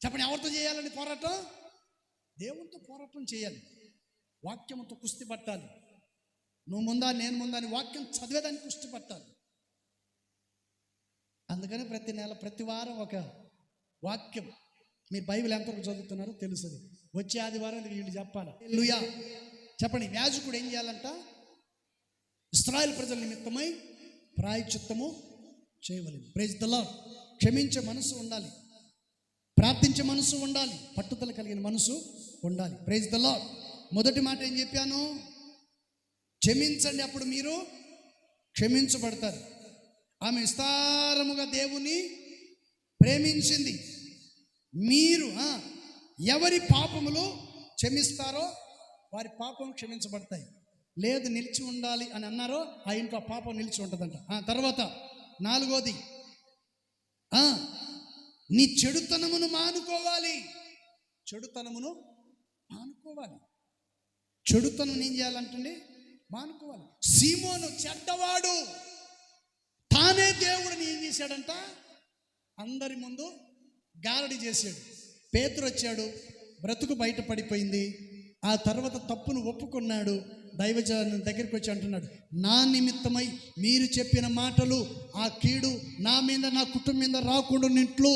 B: చెప్పండి. ఎవరితో చేయాలని పోరాటం? దేవునితో పోరాటం చేయాలి. వాక్యంతో కుస్తీ పట్టాలి. నువ్వు ముందా నేను ముందా అని వాక్యం చదివేదానికి కుస్తీ పట్టాలి. అందుకని ప్రతి నెల ప్రతి వారం ఒక వాక్యం. మీరు బైబిల్ ఎంతవరకు చదువుతున్నారో తెలుస్తుంది. వచ్చే ఆదివారం వీళ్ళు చెప్పాలి. హల్లెలూయా చెప్పండి. యాజకుడు ఏం చేయాలంట? ఇశ్రాయేలు ప్రజల నిమిత్తమై ప్రాయశ్చిత్తము చేయవలెను. Praise the lord. క్షమించే మనసు ఉండాలి, ప్రార్థించే మనసు ఉండాలి, పట్టుదల కలిగిన మనసు ఉండాలి. Praise the lord. మొదటి మాట ఏం చెప్పాను? క్షమించండి, అప్పుడు మీరు క్షమించబడతారు. ఆమె విస్తారముగా దేవుని ప్రేమించింది. మీరు ఎవరి పాపములు క్షమిస్తారో వారి పాపం క్షమించబడతాయి. లేదు నిలిచి ఉండాలి అని అన్నారో ఆ ఇంట్లో పాపం నిలిచి ఉంటుందంట. తర్వాత నాలుగోది, నీ చెడుతనమును మానుకోవాలి. చెడుతనమును మానుకోవాలి. చెడుతనం ఏం చేయాలంటే మానుకోవాలి. సీమోను చెడ్డవాడు, తానే దేవుడిని ఏం చేశాడంట? అందరి ముందు గారడి చేశాడు. పేతురు వచ్చాడు, బ్రతుకు బయట పడిపోయింది. ఆ తర్వాత తప్పును ఒప్పుకున్నాడు. దైవజను దగ్గరికి వచ్చి అంటున్నాడు, నా నిమిత్తమై మీరు చెప్పిన మాటలు, ఆ కీడు నా మీద నా కుటుంబం మీద రాకుండానిట్లు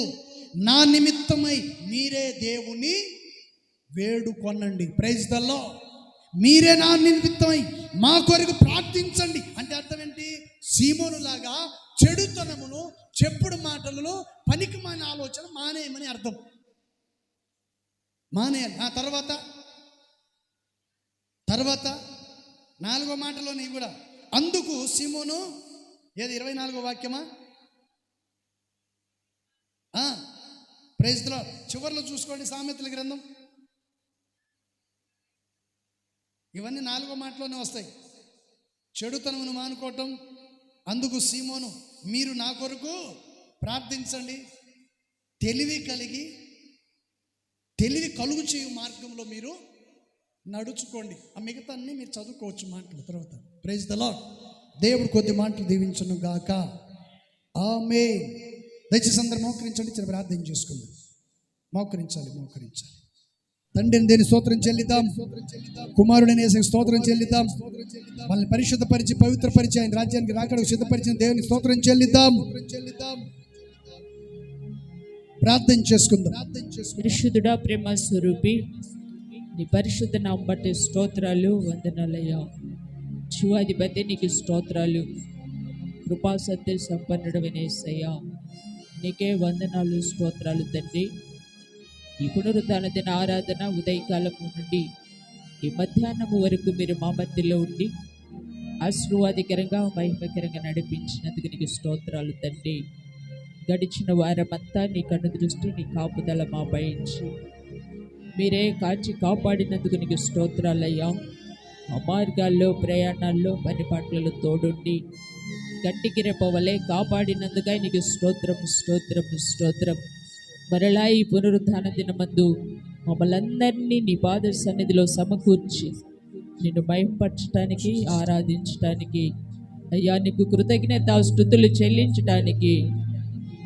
B: నా నిమిత్తమై మీరే దేవుని వేడుకొనండి. Praise the lord. మీరే నా నిమిత్తమై మా కొరకు ప్రార్థించండి. అంటే అర్థం ఏంటి? సీమోను లాగా చెడుతనమును, చెప్పుడు మాటలను, పనికిమాలిన ఆలోచన మానేయమని అర్థం. మానేయాలి. ఆ తర్వాత నాలుగో మాటలోని కూడా అందుకు సీమోను, ఏది 24వ వాక్యమా? Praise the lord. చివరిలో చూసుకోండి సామెతల గ్రంథం. ఇవన్నీ 4వ మాటలోనే వస్తాయి. చెడుతనమును మానుకోవటం, అందుకు సీమోను మీరు నా కొరకు ప్రార్థించండి, తెలివి కలుగు చేయు మార్గంలో మీరు నడుచుకోండి. ఆ మిగతా అన్నీ మీరు చదువుకోవచ్చు మాటలు తర్వాత. Praise the lord. దేవుడు కొద్ది మాటలు దీవించును గాక. ఆమేన్. దయచేసి అందరూ మోకరించండి, చిన్న ప్రార్థన చేసుకుందాం. మోకరించాలి. తండ్రిని దేని స్తోత్రం చెల్లిద్దాం, కుమారుడిని యేసుకి స్తోత్రం చెల్లిద్దాం. మనల్ని పరిశుద్ధపరిచి పవిత్రపరిచి ఆయన రాజ్యానికి రాకడకు సిద్ధపరిచిన దేవుని స్తోత్రం చెల్లిద్దాం. ప్రార్థన చేసుకుందాం.
C: పరిశుద్ధుడా, ప్రేమ స్వరూపి, నీ పరిశుద్ధ నామం బట్టి స్తోత్రాలు, వందనాలయ్యా. జీవాధిపతి నీకు స్తోత్రాలు, కృపా సత్య సంపన్నుడైన యేసయ్యా నీకే వందనాలు, స్తోత్రాలు తండ్రి. ఈ పునరుద్ధాన దిన ఆరాధన ఉదయకాలం నుండి ఈ మధ్యాహ్నం వరకు మీరు మా మధ్యలో ఉండి ఆశీర్వాదకరంగా మహిమకరంగా నడిపించినందుకు నీకు స్తోత్రాలు తండ్రి. గడిచిన వారమంతా నీ కన్ను దృష్టి, నీ కాపుదల మాపై ఉంచి మీరే కాచి కాపాడినందుకు నీకు స్తోత్రాలయ్యా. ఆ మార్గాల్లో, ప్రయాణాల్లో, పని పాటలలో తోడుండి గట్టికి రెప్పవలే కాపాడినందుకై నీకు స్తోత్రం, స్తోత్రం, స్తోత్రం. మరలా ఈ పునరుద్ధాన దినమందు మమ్మల్ని అందరినీ నీ పాద సన్నిధిలో సమకూర్చి నిన్ను మహిమపరచడానికి, ఆరాధించడానికి, అయ్యా నీకు కృతజ్ఞత స్తుతులు చెల్లించడానికి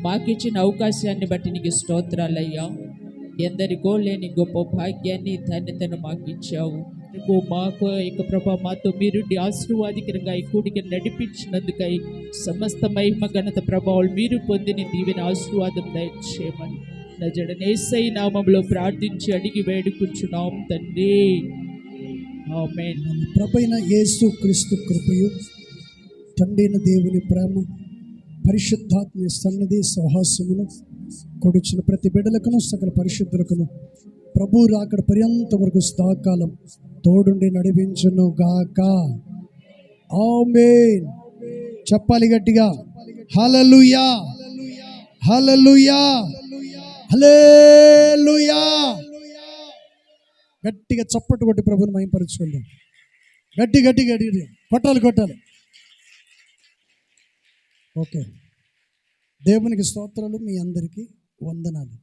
C: మాకిచ్చిన అవకాశాన్ని బట్టి నీకు స్తోత్రాలయ్యా. ఎందరికో లేని గొప్ప భాగ్యాన్ని, ధన్యతను మాకు ఇచ్చావు. మాకు ఇక ప్రభా మాతో మీరు ఆశీర్వాదకరంగా ఈ కూడికి నడిపించినందుకై సమస్త మహిమ ఘనత ప్రభావాలు మీరు పొందిన దీవెన ఆశీర్వాదం దయచేయమని నజరేయుడైన యేసయ్య నామములో ప్రార్థించి అడిగి వేడుకుంటున్నాం తండ్రి, ఆమేన్.
B: ప్రభువైన యేసు క్రీస్తు కృపయు, తండ్రైన దేవుని ప్రేమ, పరిశుద్ధాత్మ సన్నిధి సహవాసమును కొడుచున్న ప్రతి బిడ్డలకును సకల పరిశుద్ధులకును ప్రభు రాకడ పర్యంత వరకు సదాకాలం తోడుండి నడిపించును గాక. ఆమేన్. చెప్పాలి గట్టిగా, హల్లెలూయా, హల్లెలూయా, హల్లెలూయా. గట్టిగా చప్పట్లు కొట్టి ప్రభుని మహిమపరచుకుందాం. గట్టి గట్టి గట్టి కొట్టాలి, కొట్టాలి. ఓకే, దేవునికి స్తోత్రాలు. మీ అందరికీ వందనాలు.